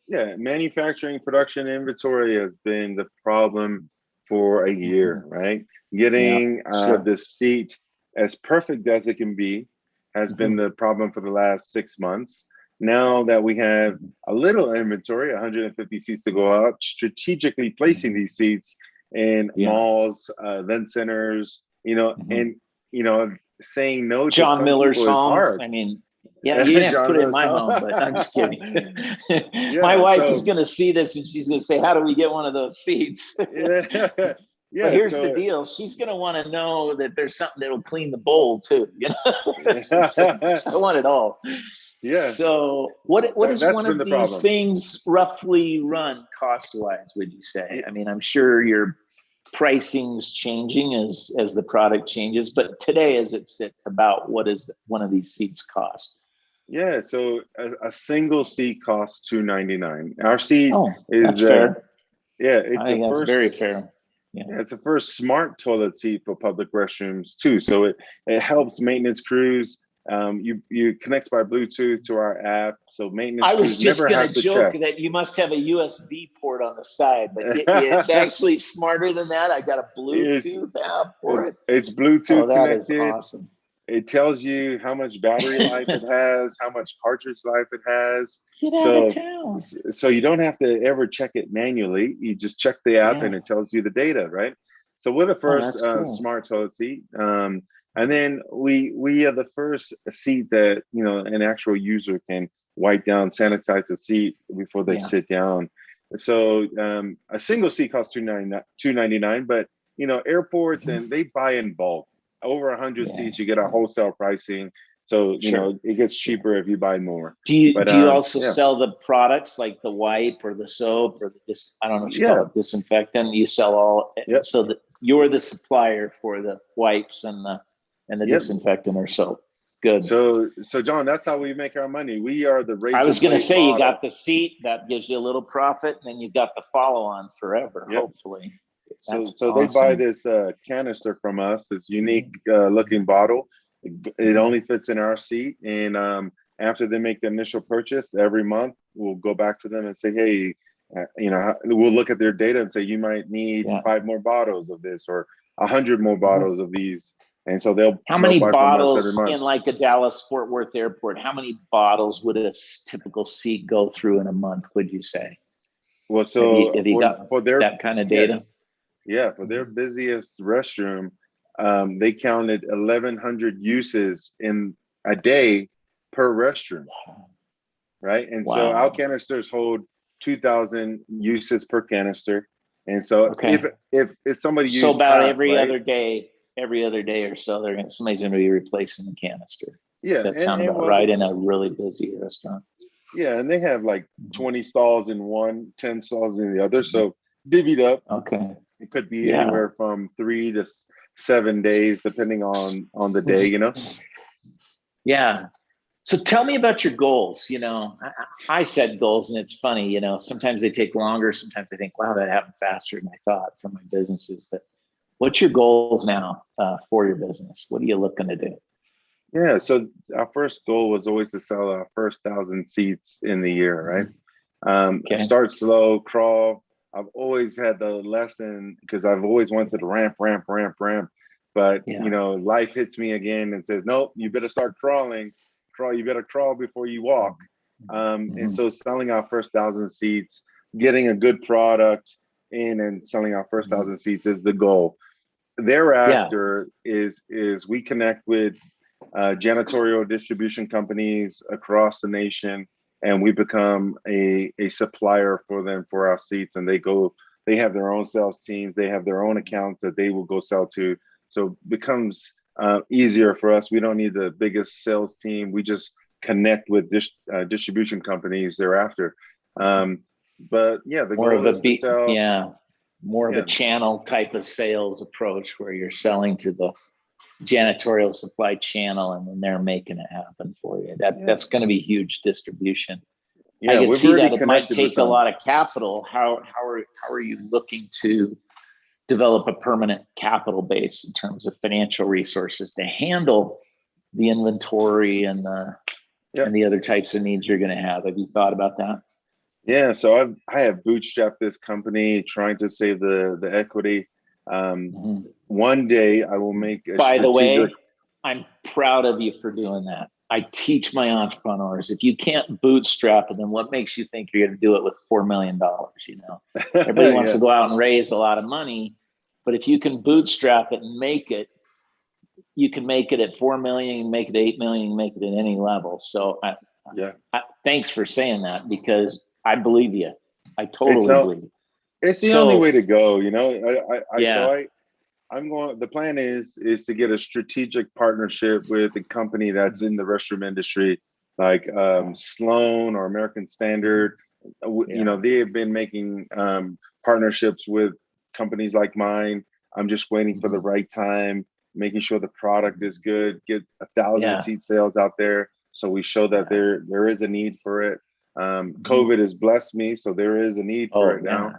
[SPEAKER 2] yeah. Manufacturing, production, inventory has been the problem for a
[SPEAKER 1] Mm-hmm.
[SPEAKER 2] year, right?
[SPEAKER 1] Yeah,
[SPEAKER 2] Getting
[SPEAKER 1] sure.
[SPEAKER 2] the seat as perfect as it can be has been
[SPEAKER 1] Mm-hmm.
[SPEAKER 2] the problem for the last 6 months. Now that we have a little inventory, 150 seats to go out, strategically placing
[SPEAKER 1] Mm-hmm.
[SPEAKER 2] these seats in
[SPEAKER 1] Yeah.
[SPEAKER 2] malls, event centers,
[SPEAKER 1] Mm-hmm.
[SPEAKER 2] and saying no to
[SPEAKER 1] John
[SPEAKER 2] some
[SPEAKER 1] Miller's
[SPEAKER 2] people is
[SPEAKER 1] home.
[SPEAKER 2] hard.
[SPEAKER 1] I mean, Yeah, you didn't have to
[SPEAKER 2] John
[SPEAKER 1] put it in
[SPEAKER 2] knows
[SPEAKER 1] my
[SPEAKER 2] how.
[SPEAKER 1] home, but I'm just kidding. My
[SPEAKER 2] Yeah,
[SPEAKER 1] wife is
[SPEAKER 2] so
[SPEAKER 1] going to see this and she's going to say, "How do we get one of those seats?"
[SPEAKER 2] yeah,
[SPEAKER 1] But
[SPEAKER 2] yeah.
[SPEAKER 1] here's the
[SPEAKER 2] So
[SPEAKER 1] deal: she's going to want to know that there's something that'll clean the bowl too. You know, I want it all.
[SPEAKER 2] yes,
[SPEAKER 1] So, what does
[SPEAKER 2] that's
[SPEAKER 1] one
[SPEAKER 2] been
[SPEAKER 1] of
[SPEAKER 2] the
[SPEAKER 1] these
[SPEAKER 2] problem.
[SPEAKER 1] things roughly run cost wise? Would you say? I mean, I'm sure your pricing's changing as the product changes, but today, as it sits, about what is one of these seats cost?
[SPEAKER 2] Yeah, so a single seat costs $2.99. Our seat
[SPEAKER 1] Oh,
[SPEAKER 2] is
[SPEAKER 1] that's fair.
[SPEAKER 2] yeah,
[SPEAKER 1] I
[SPEAKER 2] it's the
[SPEAKER 1] think that's very
[SPEAKER 2] first.
[SPEAKER 1] fair. Yeah.
[SPEAKER 2] Yeah, it's the first smart toilet seat for public restrooms too. So it helps maintenance crews. You connects by Bluetooth to our app, so maintenance
[SPEAKER 1] I was
[SPEAKER 2] crews
[SPEAKER 1] just
[SPEAKER 2] never
[SPEAKER 1] going to
[SPEAKER 2] have to
[SPEAKER 1] joke
[SPEAKER 2] check.
[SPEAKER 1] that you must have a USB port on the side, but it's actually smarter than that. I got a
[SPEAKER 2] it's
[SPEAKER 1] Bluetooth app for it.
[SPEAKER 2] it's
[SPEAKER 1] Oh,
[SPEAKER 2] Bluetooth
[SPEAKER 1] that is
[SPEAKER 2] connected.
[SPEAKER 1] awesome.
[SPEAKER 2] It tells you how much battery life it has, how much cartridge life it has.
[SPEAKER 1] Get out of
[SPEAKER 2] So,
[SPEAKER 1] town.
[SPEAKER 2] so you don't have to ever check it manually. You just check the app and
[SPEAKER 1] Yeah.
[SPEAKER 2] it tells you the data, right? So we're the
[SPEAKER 1] Oh,
[SPEAKER 2] first
[SPEAKER 1] that's cool.
[SPEAKER 2] smart toilet seat, and then we are the first seat that an actual user can wipe down, sanitize the seat before they
[SPEAKER 1] Yeah.
[SPEAKER 2] sit down. So a single seat costs $2.99, but airports
[SPEAKER 1] Mhm.
[SPEAKER 2] and they buy in bulk over 100
[SPEAKER 1] Yeah.
[SPEAKER 2] seats, you get a wholesale pricing. So,
[SPEAKER 1] Sure.
[SPEAKER 2] it gets
[SPEAKER 1] Sure.
[SPEAKER 2] cheaper if you buy more.
[SPEAKER 1] Do you
[SPEAKER 2] But
[SPEAKER 1] do you also
[SPEAKER 2] yeah,
[SPEAKER 1] sell the products like the wipe or the soap or I don't know what you call
[SPEAKER 2] yeah,
[SPEAKER 1] it, disinfectant? You sell all,
[SPEAKER 2] yep,
[SPEAKER 1] so that you're the supplier for the wipes and the
[SPEAKER 2] yep.
[SPEAKER 1] disinfectant or soap. Good.
[SPEAKER 2] So John, that's how we make our money. We are the
[SPEAKER 1] I
[SPEAKER 2] razor
[SPEAKER 1] was going to
[SPEAKER 2] blade
[SPEAKER 1] say you got
[SPEAKER 2] model.
[SPEAKER 1] the seat that gives you a little profit, and then you got the follow on forever.
[SPEAKER 2] Yep.
[SPEAKER 1] Hopefully,
[SPEAKER 2] So
[SPEAKER 1] that's
[SPEAKER 2] so they buy
[SPEAKER 1] awesome.
[SPEAKER 2] this canister from us, this unique looking bottle. It only fits in our seat, and after they make the initial purchase, every month we'll go back to them and say, hey, we'll look at their data and say you might need
[SPEAKER 1] Yeah.
[SPEAKER 2] 5 more bottles of this or 100 more
[SPEAKER 1] Mhm.
[SPEAKER 2] bottles of these, and so they'll
[SPEAKER 1] How
[SPEAKER 2] they'll
[SPEAKER 1] many
[SPEAKER 2] buy from us every
[SPEAKER 1] bottles
[SPEAKER 2] month.
[SPEAKER 1] in like a Dallas Fort Worth airport? How many bottles would a typical seat go through in a month? Would you say?
[SPEAKER 2] Well,
[SPEAKER 1] Have you
[SPEAKER 2] so
[SPEAKER 1] have you got
[SPEAKER 2] for their
[SPEAKER 1] that kind of
[SPEAKER 2] yeah
[SPEAKER 1] data?
[SPEAKER 2] yeah for their busiest restroom, they counted 1,100 uses in a day per restroom, right? And so our
[SPEAKER 1] Wow.
[SPEAKER 2] canisters hold 2,000 uses per canister. And so if
[SPEAKER 1] Okay.
[SPEAKER 2] if somebody
[SPEAKER 1] So
[SPEAKER 2] used
[SPEAKER 1] about
[SPEAKER 2] half, right?
[SPEAKER 1] every other day or so, somebody's going to be replacing the canister. Does
[SPEAKER 2] Yeah,
[SPEAKER 1] that
[SPEAKER 2] and
[SPEAKER 1] sound
[SPEAKER 2] and
[SPEAKER 1] about
[SPEAKER 2] well,
[SPEAKER 1] right in a really busy restaurant?
[SPEAKER 2] yeah, and they have like
[SPEAKER 1] Mhm.
[SPEAKER 2] 20 stalls in one, 10 stalls in the other. So divvied up,
[SPEAKER 1] Okay.
[SPEAKER 2] it could be
[SPEAKER 1] Yeah.
[SPEAKER 2] anywhere from 3 to 7 days, depending on the day,
[SPEAKER 1] Yeah. So tell me about your goals. I set goals, and it's funny. Sometimes they take longer. Sometimes I think, wow, that happened faster than I thought for my businesses. But what's your goals now for your business? What are you looking to do?
[SPEAKER 2] Yeah, so our first goal was always to sell our first 1,000 seats in the year, right?
[SPEAKER 1] Mhm. Okay.
[SPEAKER 2] Start slow, crawl. I've always had the lesson because I've always wanted to ramp, ramp, ramp, ramp. But
[SPEAKER 1] Yeah.
[SPEAKER 2] life hits me again and says, nope, you better start crawling. Crawl, you better crawl before you walk. And
[SPEAKER 1] Mhm.
[SPEAKER 2] so selling our first 1,000 seats, getting a good product in and selling our first
[SPEAKER 1] Mhm.
[SPEAKER 2] 1,000 seats is the goal.
[SPEAKER 1] Yeah.
[SPEAKER 2] Thereafter is we connect with janitorial distribution companies across the nation, and we become a supplier for them for our seats. And they have their own sales teams, they have their own accounts that they will go sell to. So it becomes easier for us. We don't need the biggest sales team. We just connect with distribution companies thereafter. But yeah, the
[SPEAKER 1] More
[SPEAKER 2] goal
[SPEAKER 1] of a
[SPEAKER 2] is to sell.
[SPEAKER 1] yeah, more of a
[SPEAKER 2] Yeah,
[SPEAKER 1] channel type of sales approach where you're selling to the janitorial supply channel and then they're making it happen for you.
[SPEAKER 2] yeah,
[SPEAKER 1] That's going to be huge distribution. I
[SPEAKER 2] yeah.
[SPEAKER 1] could
[SPEAKER 2] We've
[SPEAKER 1] see
[SPEAKER 2] already
[SPEAKER 1] that it might
[SPEAKER 2] connected with
[SPEAKER 1] take a
[SPEAKER 2] some.
[SPEAKER 1] lot of capital. How are you looking to develop a permanent capital base in terms of financial resources to handle the inventory
[SPEAKER 2] Yeah.
[SPEAKER 1] and the other types of needs you're going to have? Have you thought about that?
[SPEAKER 2] Yeah, so I have bootstrapped this company, trying to save the equity.
[SPEAKER 1] Mhm.
[SPEAKER 2] One day I will make a
[SPEAKER 1] By the
[SPEAKER 2] strategic.
[SPEAKER 1] way, I'm proud of you for doing that. I teach my entrepreneurs, if you can't bootstrap it, then what makes you think you're going to do it with $4 million? Everybody wants to
[SPEAKER 2] Yeah,
[SPEAKER 1] go out and raise a lot of money, but if you can bootstrap it and make it, you can make it at 4 million, you can make it 8 million, you can make it at any level. So thanks for saying that, because I believe you. I totally believe you.
[SPEAKER 2] It's the only way to go, you know. The plan is to get a strategic partnership with a company that's in the restroom industry, like Sloan or American Standard. You know, they have been making partnerships with companies like mine. I'm just waiting for the right time, making sure the product is good, get 1,000 seat sales out there, so we show that there is a need for it. COVID has blessed me, so there is a need for it now.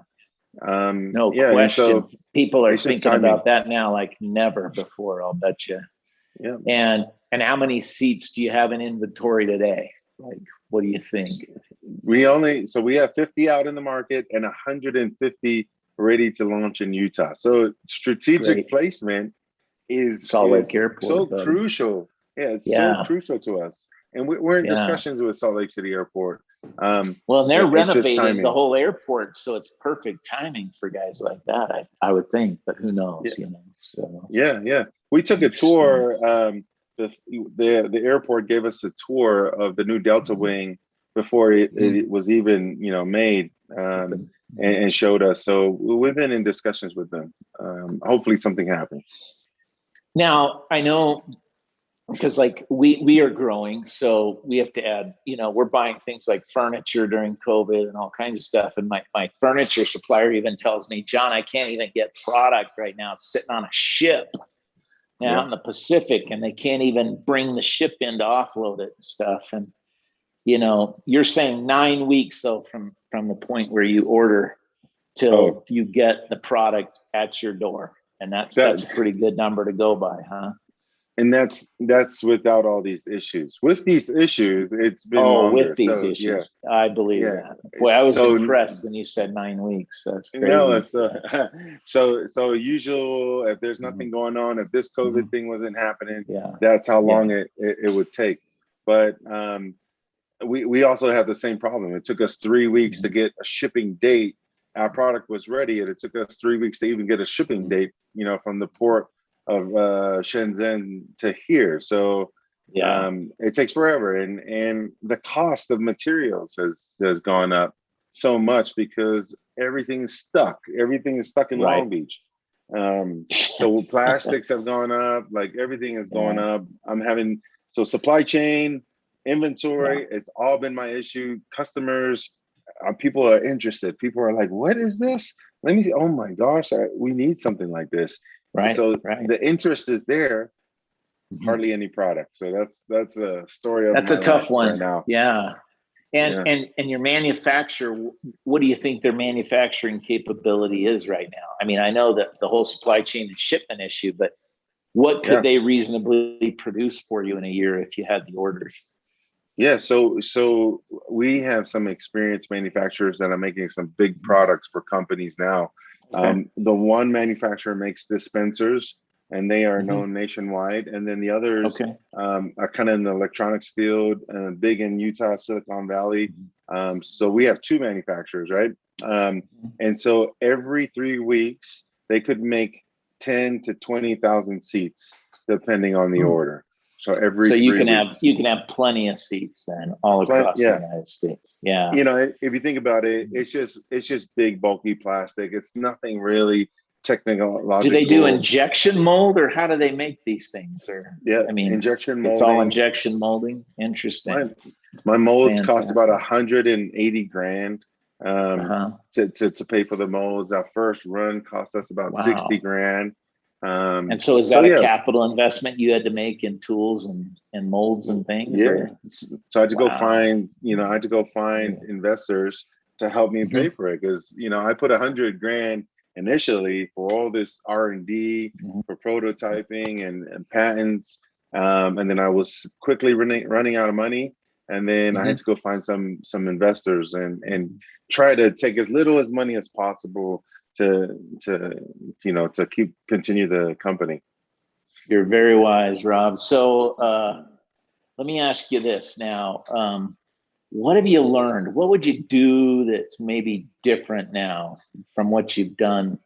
[SPEAKER 1] No question. So people are thinking about that now like never before, I'll bet you.
[SPEAKER 2] Yeah.
[SPEAKER 1] And how many seats do you have in inventory today? Like, what do you think?
[SPEAKER 2] We have 50 out in the market and 150 ready to launch in Utah. So strategic placement is
[SPEAKER 1] Salt Lake Airport,
[SPEAKER 2] so crucial. Yeah, it's so crucial to us. And we're in discussions with Salt Lake City Airport.
[SPEAKER 1] Well, and they're renovating the whole airport, so it's perfect timing for guys like that. I would think, but who knows? You know. So
[SPEAKER 2] we took a tour. The airport gave us a tour of the new Delta wing before it was even made, and showed us. So we've been in discussions with them. Hopefully something happens.
[SPEAKER 1] Now I know, because like we are growing, so we have to add, we're buying things like furniture during COVID and all kinds of stuff. And my furniture supplier even tells me, John, I can't even get product right now. It's sitting on a ship out in the Pacific, and they can't even bring the ship in to offload it and stuff. And, you're saying 9 weeks though, from the point where you order till you get the product at your door. And that's a pretty good number to go by, huh?
[SPEAKER 2] And that's without all these issues. With these issues, it's been longer.
[SPEAKER 1] With these issues, I believe that. Boy, I was impressed when you said 9 weeks. That's crazy.
[SPEAKER 2] No, so usual. If there's nothing going on, if this COVID thing wasn't happening, that's how long it would take. But we also have the same problem. It took us 3 weeks to get a shipping date. Our product was ready, and it took us 3 weeks to even get a shipping date. From the port of Shenzhen to here. So it takes forever, and the cost of materials has gone up so much because everything is stuck in Long Beach. So plastics have gone up, like everything is going up. Supply chain, inventory, it's all been my issue. Customers, people are interested. People are like, what is this? Let me see. Oh my gosh, we need something like this. The interest is there, hardly any product. So that's a story of
[SPEAKER 1] that's a tough one
[SPEAKER 2] right now.
[SPEAKER 1] And your manufacturer, what do you think their manufacturing capability is right now? I mean, I know that the whole supply chain and shipment issue, but what could they reasonably produce for you in a year if you had the orders?
[SPEAKER 2] Yeah, so we have some experienced manufacturers that are making some big products for companies now. The one manufacturer makes dispensers, and they are known nationwide. And then the others are kind of in the electronics field, big in Utah, Silicon Valley. So we have two manufacturers, right? And so every 3 weeks, they could make 10 to 20,000 seats, depending on the order. So
[SPEAKER 1] you can have plenty of seats then all across the United States. Yeah.
[SPEAKER 2] If you think about it, it's just big, bulky plastic. It's nothing really technological.
[SPEAKER 1] Do they do injection mold, or how do they make these things? Or
[SPEAKER 2] injection molding.
[SPEAKER 1] It's all injection molding. Interesting.
[SPEAKER 2] My molds cost about $180,000 to pay for the molds. Our first run cost us about $60,000.
[SPEAKER 1] And so is that a capital investment you had to make in tools and molds and things?
[SPEAKER 2] Yeah. So I had to go find, investors to help me pay for it. Cause I put $100,000 initially for all this R&D for prototyping and patents. And then I was quickly running out of money. And then I had to go find some investors and try to take as little money as possible to continue the company.
[SPEAKER 1] You're very wise, Rob. So let me ask you this now. What have you learned? What would you do that's maybe different now from what you've done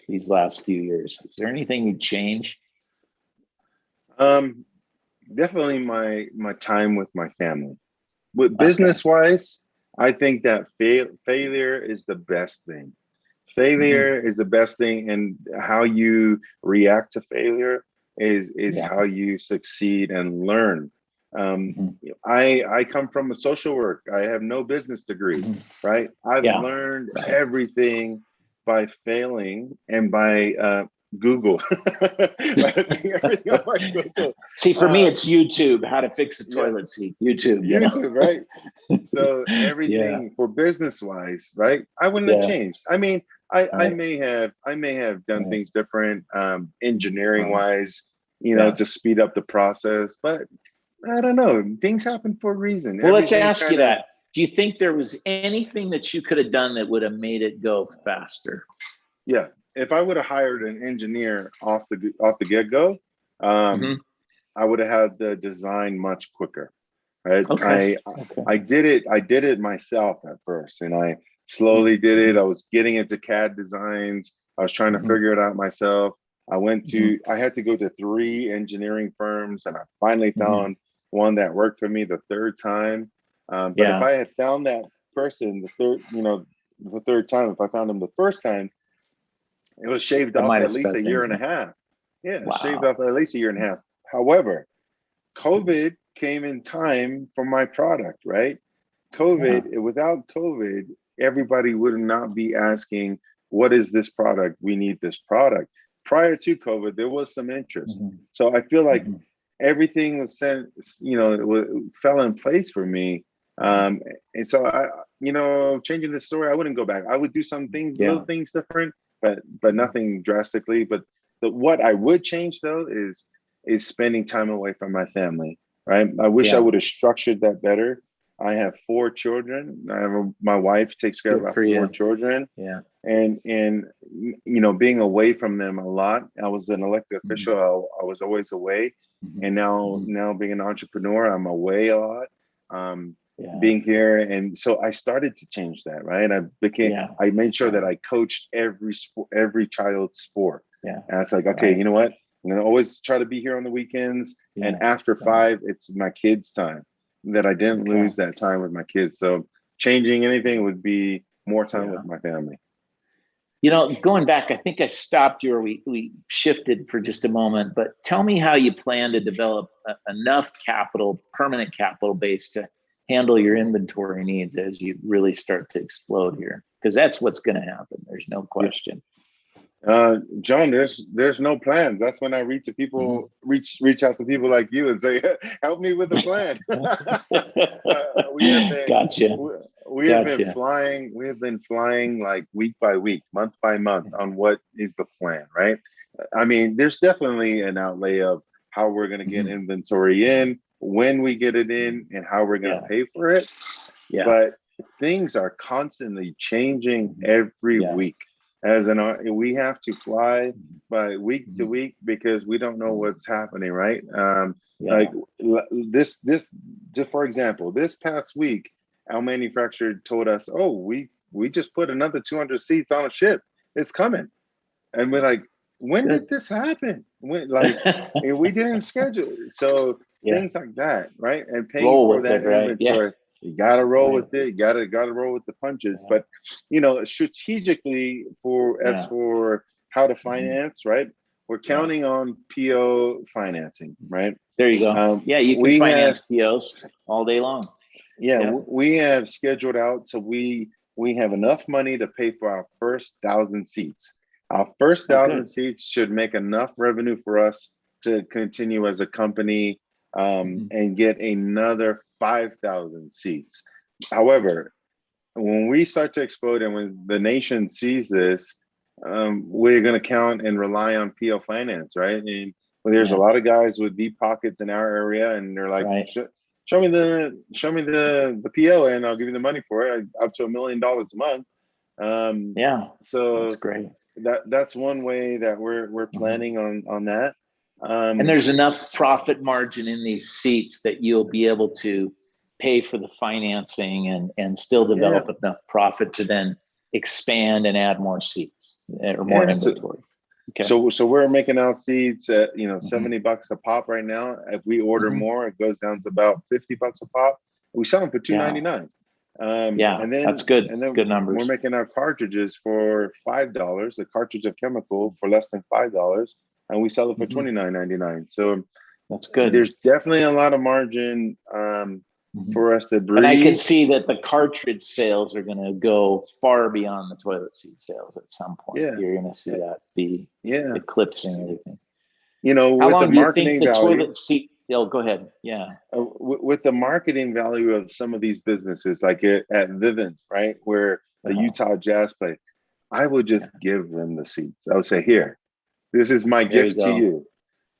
[SPEAKER 1] these last few years? Is there anything you'd change?
[SPEAKER 2] Um, Definitely my time with my family. With
[SPEAKER 1] Okay.
[SPEAKER 2] business wise, I think that failure is the best thing.
[SPEAKER 1] Hmm.
[SPEAKER 2] Failure is the best thing, and how you react to failure is
[SPEAKER 1] Yeah.
[SPEAKER 2] how you succeed and learn. Um,
[SPEAKER 1] Hmm.
[SPEAKER 2] I come from a social work. I have no business degree,
[SPEAKER 1] Hmm.
[SPEAKER 2] right? I've
[SPEAKER 1] Yeah.
[SPEAKER 2] learned
[SPEAKER 1] Right.
[SPEAKER 2] everything by failing and by Google. Everything on my Google.
[SPEAKER 1] See, for me,
[SPEAKER 2] Uh,
[SPEAKER 1] it's YouTube, how to fix a
[SPEAKER 2] yeah,
[SPEAKER 1] toilet seat. YouTube, you know?
[SPEAKER 2] YouTube, right? So
[SPEAKER 1] Yeah.
[SPEAKER 2] everything for business wise, right? I wouldn't have
[SPEAKER 1] Yeah.
[SPEAKER 2] changed. I mean, I
[SPEAKER 1] Right.
[SPEAKER 2] may have done
[SPEAKER 1] Right.
[SPEAKER 2] things different, engineering
[SPEAKER 1] Uh,
[SPEAKER 2] wise,
[SPEAKER 1] yeah.
[SPEAKER 2] to speed up the process. But I don't know. Things happen for a reason.
[SPEAKER 1] Well, let's
[SPEAKER 2] Everything
[SPEAKER 1] ask you
[SPEAKER 2] kind of,
[SPEAKER 1] that. Do you think there was anything that you could have done that would have made it go faster?
[SPEAKER 2] yeah. If I would have hired an engineer off the get go, um,
[SPEAKER 1] Hmm.
[SPEAKER 2] I would have had the design much quicker. Right?
[SPEAKER 1] Okay. Okay.
[SPEAKER 2] I did it myself at first, and I slowly did it.
[SPEAKER 1] Hmm.
[SPEAKER 2] I was getting into CAD designs. I was trying to
[SPEAKER 1] Hmm.
[SPEAKER 2] figure it out myself.
[SPEAKER 1] Hmm.
[SPEAKER 2] I had to go to three engineering firms, and I finally
[SPEAKER 1] Hmm.
[SPEAKER 2] found one that worked for me the third time. But if
[SPEAKER 1] Yeah.
[SPEAKER 2] I had found that person the third time, if I found him the first time, it was shaved
[SPEAKER 1] It
[SPEAKER 2] off
[SPEAKER 1] might
[SPEAKER 2] at
[SPEAKER 1] have
[SPEAKER 2] least a
[SPEAKER 1] sped
[SPEAKER 2] year
[SPEAKER 1] things
[SPEAKER 2] and a
[SPEAKER 1] up.
[SPEAKER 2] half. Yeah, shaved
[SPEAKER 1] Wow.
[SPEAKER 2] off at least a year and a half. However, COVID came in time for my product, right?
[SPEAKER 1] Yeah.
[SPEAKER 2] Without COVID, everybody would not be asking, what is this product? We need this product. Prior to COVID, there was some interest.
[SPEAKER 1] Hmm.
[SPEAKER 2] So I feel like
[SPEAKER 1] Hmm.
[SPEAKER 2] everything was sent, fell in place for me. Um, and so changing the story, I wouldn't go back. I would do some things, little
[SPEAKER 1] Yeah.
[SPEAKER 2] things different, but nothing drastically. But what I would change though is spending time away from my family. Right. I wish I
[SPEAKER 1] Yeah.
[SPEAKER 2] would have structured that better. I have four children. My wife takes care of
[SPEAKER 1] Good
[SPEAKER 2] our
[SPEAKER 1] for
[SPEAKER 2] four
[SPEAKER 1] you.
[SPEAKER 2] children,
[SPEAKER 1] Yeah.
[SPEAKER 2] and being away from them a lot. I was an elected
[SPEAKER 1] Hmm.
[SPEAKER 2] official. I was always away,
[SPEAKER 1] Hmm.
[SPEAKER 2] and now
[SPEAKER 1] Hmm.
[SPEAKER 2] now being an entrepreneur, I'm away a lot. Um,
[SPEAKER 1] Yeah.
[SPEAKER 2] Being here, and so I started to change that. Right,
[SPEAKER 1] Yeah.
[SPEAKER 2] I made sure
[SPEAKER 1] Yeah.
[SPEAKER 2] that I coached every child's sport,
[SPEAKER 1] Yeah.
[SPEAKER 2] and it's like, okay,
[SPEAKER 1] Right.
[SPEAKER 2] you know what? I'm gonna always try to be here on the weekends, and
[SPEAKER 1] Yeah.
[SPEAKER 2] after
[SPEAKER 1] Right.
[SPEAKER 2] 5, it's my kids' time. That I didn't
[SPEAKER 1] Okay.
[SPEAKER 2] lose that time with my kids. So changing anything would be more time
[SPEAKER 1] Yeah.
[SPEAKER 2] with my family.
[SPEAKER 1] Going back, I think I stopped you or we shifted for just a moment, but tell me how you plan to develop enough capital, permanent capital base to handle your inventory needs as you really start to explode here. Because that's what's going to happen. There's no
[SPEAKER 2] Yeah.
[SPEAKER 1] question.
[SPEAKER 2] John, there's no plans. That's when I
[SPEAKER 1] Mhm.
[SPEAKER 2] reach out to people like you and say, help me with a plan. We have been
[SPEAKER 1] Gotcha.
[SPEAKER 2] we have been
[SPEAKER 1] Gotcha.
[SPEAKER 2] flying like week by week, month by month on what is the plan, right? I mean, there's definitely an outlay of how we're going to get
[SPEAKER 1] Mhm.
[SPEAKER 2] inventory in, when we get it in, and how we're going to
[SPEAKER 1] Yeah.
[SPEAKER 2] pay for it.
[SPEAKER 1] Yeah.
[SPEAKER 2] But things are constantly changing
[SPEAKER 1] Mhm.
[SPEAKER 2] every
[SPEAKER 1] Yeah.
[SPEAKER 2] week. We have to fly by week to
[SPEAKER 1] Mhm.
[SPEAKER 2] week because we don't know what's happening, right? Like
[SPEAKER 1] Yeah.
[SPEAKER 2] this, just for example, this past week, our manufacturer told us, "Oh, we just put another 200 seats on a ship. It's coming," and we're like, "When did
[SPEAKER 1] Good.
[SPEAKER 2] this happen? When we didn't schedule it." So
[SPEAKER 1] Yeah.
[SPEAKER 2] things like that, right? And paying
[SPEAKER 1] Roll
[SPEAKER 2] for
[SPEAKER 1] with it,
[SPEAKER 2] that
[SPEAKER 1] right? Yeah.
[SPEAKER 2] inventory, you got to roll
[SPEAKER 1] Right.
[SPEAKER 2] with it. You got to roll with the punches.
[SPEAKER 1] Yeah.
[SPEAKER 2] But strategically,
[SPEAKER 1] Yeah.
[SPEAKER 2] for how to
[SPEAKER 1] Mhm.
[SPEAKER 2] finance, right? We're
[SPEAKER 1] Yeah.
[SPEAKER 2] counting on PO financing, right?
[SPEAKER 1] There you go. Yeah, you can
[SPEAKER 2] We have
[SPEAKER 1] finance POs all day long.
[SPEAKER 2] Yeah,
[SPEAKER 1] Yeah.
[SPEAKER 2] we have scheduled out, so we have enough money to pay for our first 1,000 seats. Our first
[SPEAKER 1] Oh,
[SPEAKER 2] thousand
[SPEAKER 1] good.
[SPEAKER 2] seats should make enough revenue for us to continue as a company,
[SPEAKER 1] Mhm.
[SPEAKER 2] and get another 5,000 seats. However, when we start to explode and when the nation sees this, we're going to count and rely on PO finance, right? And there's a
[SPEAKER 1] Yeah.
[SPEAKER 2] lot of guys with deep pockets in our area, and they're like,
[SPEAKER 1] Right.
[SPEAKER 2] show me the PO, and I'll give you the money for it, up to $1 million a month. Um,
[SPEAKER 1] Yeah. That's
[SPEAKER 2] so
[SPEAKER 1] great.
[SPEAKER 2] that's one way that we're
[SPEAKER 1] Mhm.
[SPEAKER 2] planning on that.
[SPEAKER 1] And
[SPEAKER 2] Um,
[SPEAKER 1] there's enough profit margin in these seats that you'll be able to pay for the financing and still
[SPEAKER 2] yeah,
[SPEAKER 1] develop enough profit to then expand and add more seats or more
[SPEAKER 2] yeah. So
[SPEAKER 1] inventory. Okay.
[SPEAKER 2] So we're making out seats at, $70 a pop right now. If we order more, it goes down to about $50 a pop. We sell them for $2.99.
[SPEAKER 1] Yeah, that's good.
[SPEAKER 2] And then
[SPEAKER 1] good numbers.
[SPEAKER 2] we're making our cartridges for $5, a cartridge of chemical for less than $5, and we sell it for $29.99. So
[SPEAKER 1] that's good.
[SPEAKER 2] There's definitely a lot of margin for us to breathe.
[SPEAKER 1] And I can see that the cartridge sales are going to go far beyond the toilet seat sales at some point. Yeah. You're going to see that be eclipsing everything. How long do you think the toilet seat? Oh, go ahead. Yeah.
[SPEAKER 2] With the marketing value of some of these businesses, like at Vivint, right, where the Utah Jazz play, I would just give them the seats. I would say, here, this is my gift to you.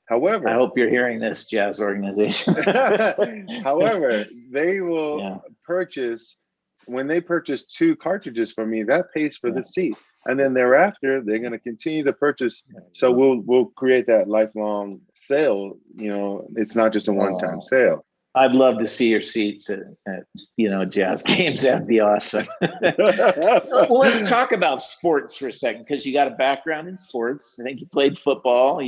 [SPEAKER 2] However,
[SPEAKER 1] I hope you're hearing this, Jazz organization.
[SPEAKER 2] However, they will purchase, when they purchase 2 cartridges from me, that pays for the seat. And then thereafter, they're going to continue to purchase. So we'll create that lifelong sale. It's not just a one-time sale.
[SPEAKER 1] I'd love to see your seats at Jazz games. That'd be awesome. Well, let's talk about sports for a second, because you got a background in sports. I think you played football.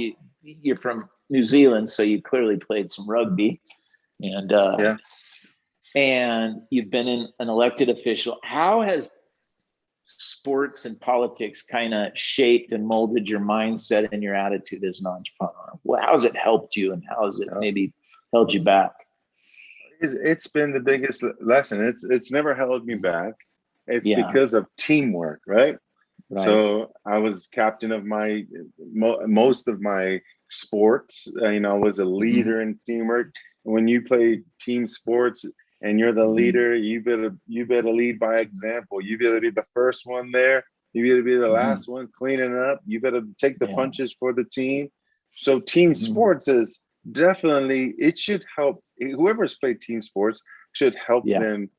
[SPEAKER 1] You're from New Zealand, so you clearly played some rugby, and and you've been an elected official. How has sports and politics kind of shaped and molded your mindset and your attitude as an entrepreneur? Well, how has it helped you, and how has it maybe held you back?
[SPEAKER 2] It's been the biggest lesson. It's never held me back. It's because of teamwork, right? So I was captain of most of my sports. I was a leader in teamwork. When you play team sports and you're the leader, you better lead by example. You better be the first one there. You better be the last one cleaning up. You better take the punches for the team. So team sports is definitely, it should help. Whoever's played team sports should help them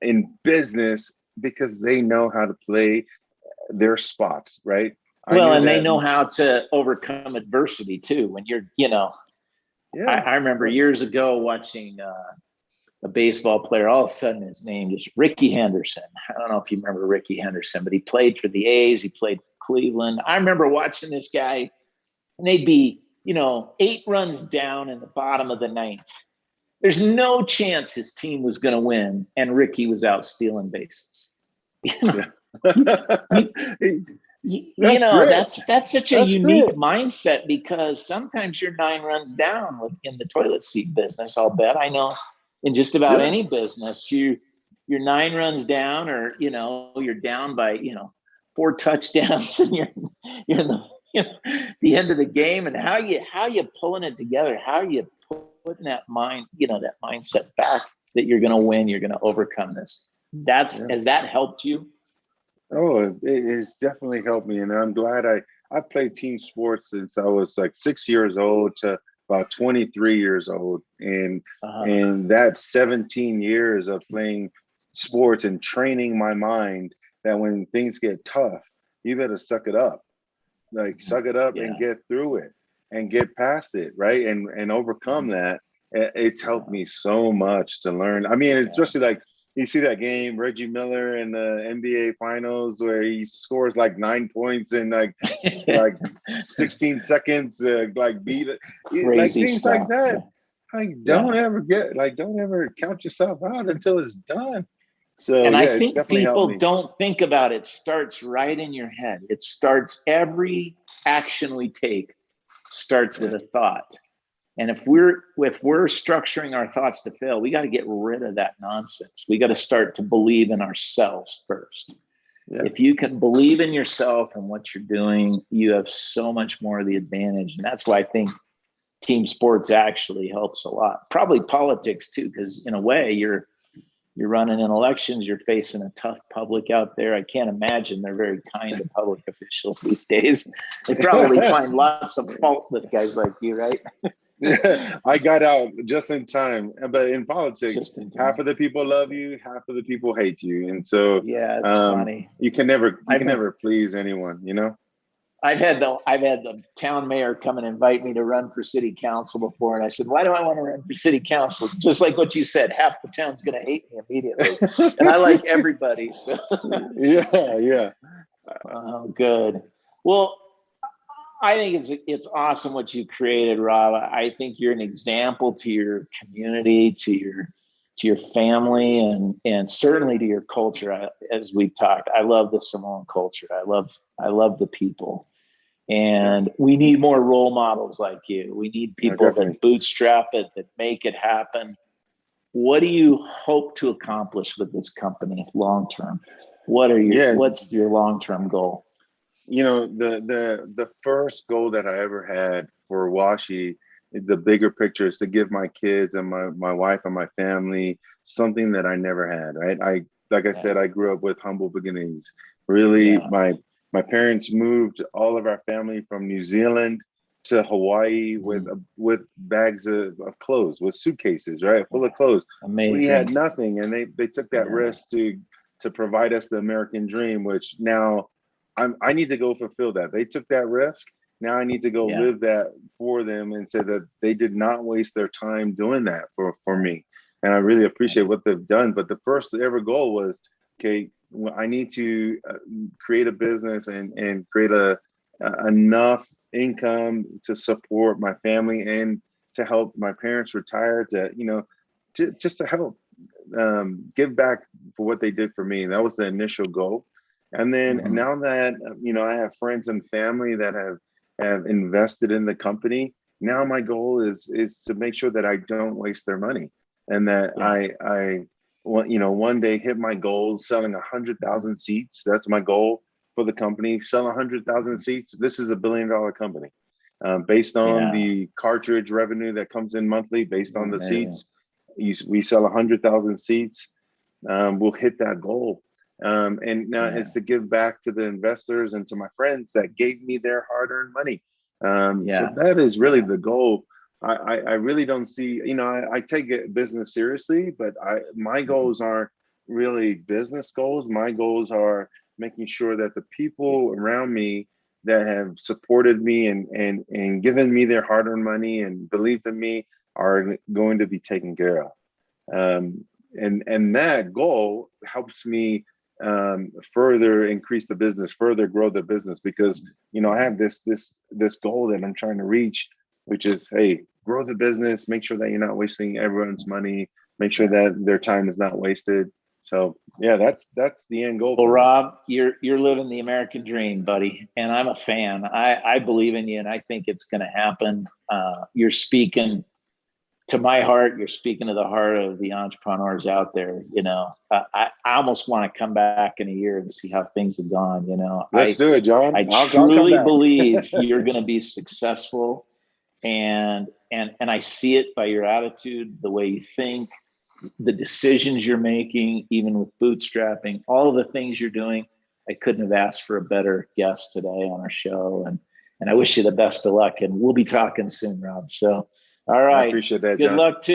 [SPEAKER 2] in business, because they know how to play their spots, right?
[SPEAKER 1] Well, and they know how to overcome adversity too. When you're, I remember years ago watching a baseball player. All of a sudden, his name is Ricky Henderson. I don't know if you remember Ricky Henderson, but he played for the A's. He played for Cleveland. I remember watching this guy, and they'd be, 8 runs down in the bottom of the 9th. There's no chance his team was going to win, and Ricky was out stealing bases. That's such a unique mindset, because sometimes you're 9 runs down in the toilet seat business. I'll bet. I know in just about any business, you're 9 runs down, or you're down by 4 touchdowns, and you're in the end of the game. And how you pulling it together? How you putting that that mindset back that you're going to win, you're going to overcome this. Has that helped you?
[SPEAKER 2] Oh, it has definitely helped me. And I'm glad I played team sports since I was like 6 years old to about 23 years old. And that 17 years of playing sports and training my mind that when things get tough, you better suck it up. Suck it up and get through it and get past it, right? And overcome that. It's helped me so much to learn. I mean, especially like, you see that game, Reggie Miller in the NBA Finals, where he scores like 9 points in like 16 seconds, beat it, like things stuff. Like that. Don't ever count yourself out until it's done. So,
[SPEAKER 1] and I think people don't think about it. It starts right in your head. It starts, every action we take starts with a thought. And if we're structuring our thoughts to fail, we got to get rid of that nonsense. We got to start to believe in ourselves first. Yeah. If you can believe in yourself and what you're doing, you have so much more of the advantage. And that's why I think team sports actually helps a lot. Probably politics too, because in a way you're running in elections, you're facing a tough public out there. I can't imagine they're very kind to public officials these days. They probably find lots of fault with guys like you, right?
[SPEAKER 2] I got out just in time. But in politics, half of the people love you, half of the people hate you. And so
[SPEAKER 1] it's funny.
[SPEAKER 2] You can never please anyone,
[SPEAKER 1] I've had the town mayor come and invite me to run for city council before, and I said, "Why do I want to run for city council?" Just like what you said, half the town's going to hate me immediately, and I like everybody. So
[SPEAKER 2] yeah.
[SPEAKER 1] Oh, good. Well, I think it's awesome what you created, Rob. I think you're an example to your community, to your family, and certainly to your culture. As we've talked, I love the Samoan culture. I love the people, and we need more role models like you. We need people that bootstrap it, that make it happen. What do you hope to accomplish with this company long term? What's your long term goal?
[SPEAKER 2] You know, the first goal that I ever had for Washi, the bigger picture, is to give my kids and my wife and my family something that I never had, right? Like I said, I grew up with humble beginnings. Really, my parents moved all of our family from New Zealand to Hawaii with bags of clothes, with suitcases, right, full of clothes.
[SPEAKER 1] Amazing.
[SPEAKER 2] We had nothing, and they took that risk to provide us the American dream, which now I need to go fulfill that. They took that risk. Now I need to go live that for them, and say that they did not waste their time doing that for me. And I really appreciate what they've done. But the first ever goal was, okay, I need to create a business and create enough income to support my family and to help my parents retire, just to help give back for what they did for me. That was the initial goal. And then now that, I have friends and family that have invested in the company, now my goal is to make sure that I don't waste their money, and that I one day hit my goals, selling 100,000 seats. That's my goal for the company. Sell 100,000 seats. This is $1 billion company, based on the cartridge revenue that comes in monthly, based on the seats. We sell 100,000 seats. We'll hit that goal. And now it's to give back to the investors and to my friends that gave me their hard-earned money. So that is really the goal. I really don't see, I take business seriously, but my goals aren't really business goals. My goals are making sure that the people around me that have supported me and given me their hard-earned money and believed in me are going to be taken care of. And that goal helps me further increase the business, further grow the business, because I have this goal that I'm trying to reach, which is, hey, grow the business, make sure that you're not wasting everyone's money, make sure that their time is not wasted. So that's the end goal.
[SPEAKER 1] Well, Rob, you're living the American dream, buddy, and I'm a fan. I believe in you, and I think it's going to happen. You're speaking to my heart. You're speaking to the heart of the entrepreneurs out there. I almost want to come back in a year and see how things have gone.
[SPEAKER 2] Let's do it, John.
[SPEAKER 1] I truly believe you're going to be successful, and I see it by your attitude, the way you think, the decisions you're making, even with bootstrapping, all of the things you're doing. I couldn't have asked for a better guest today on our show, and I wish you the best of luck. And we'll be talking soon, Rob. So, all right.
[SPEAKER 2] I appreciate that,
[SPEAKER 1] Good
[SPEAKER 2] John.
[SPEAKER 1] luck to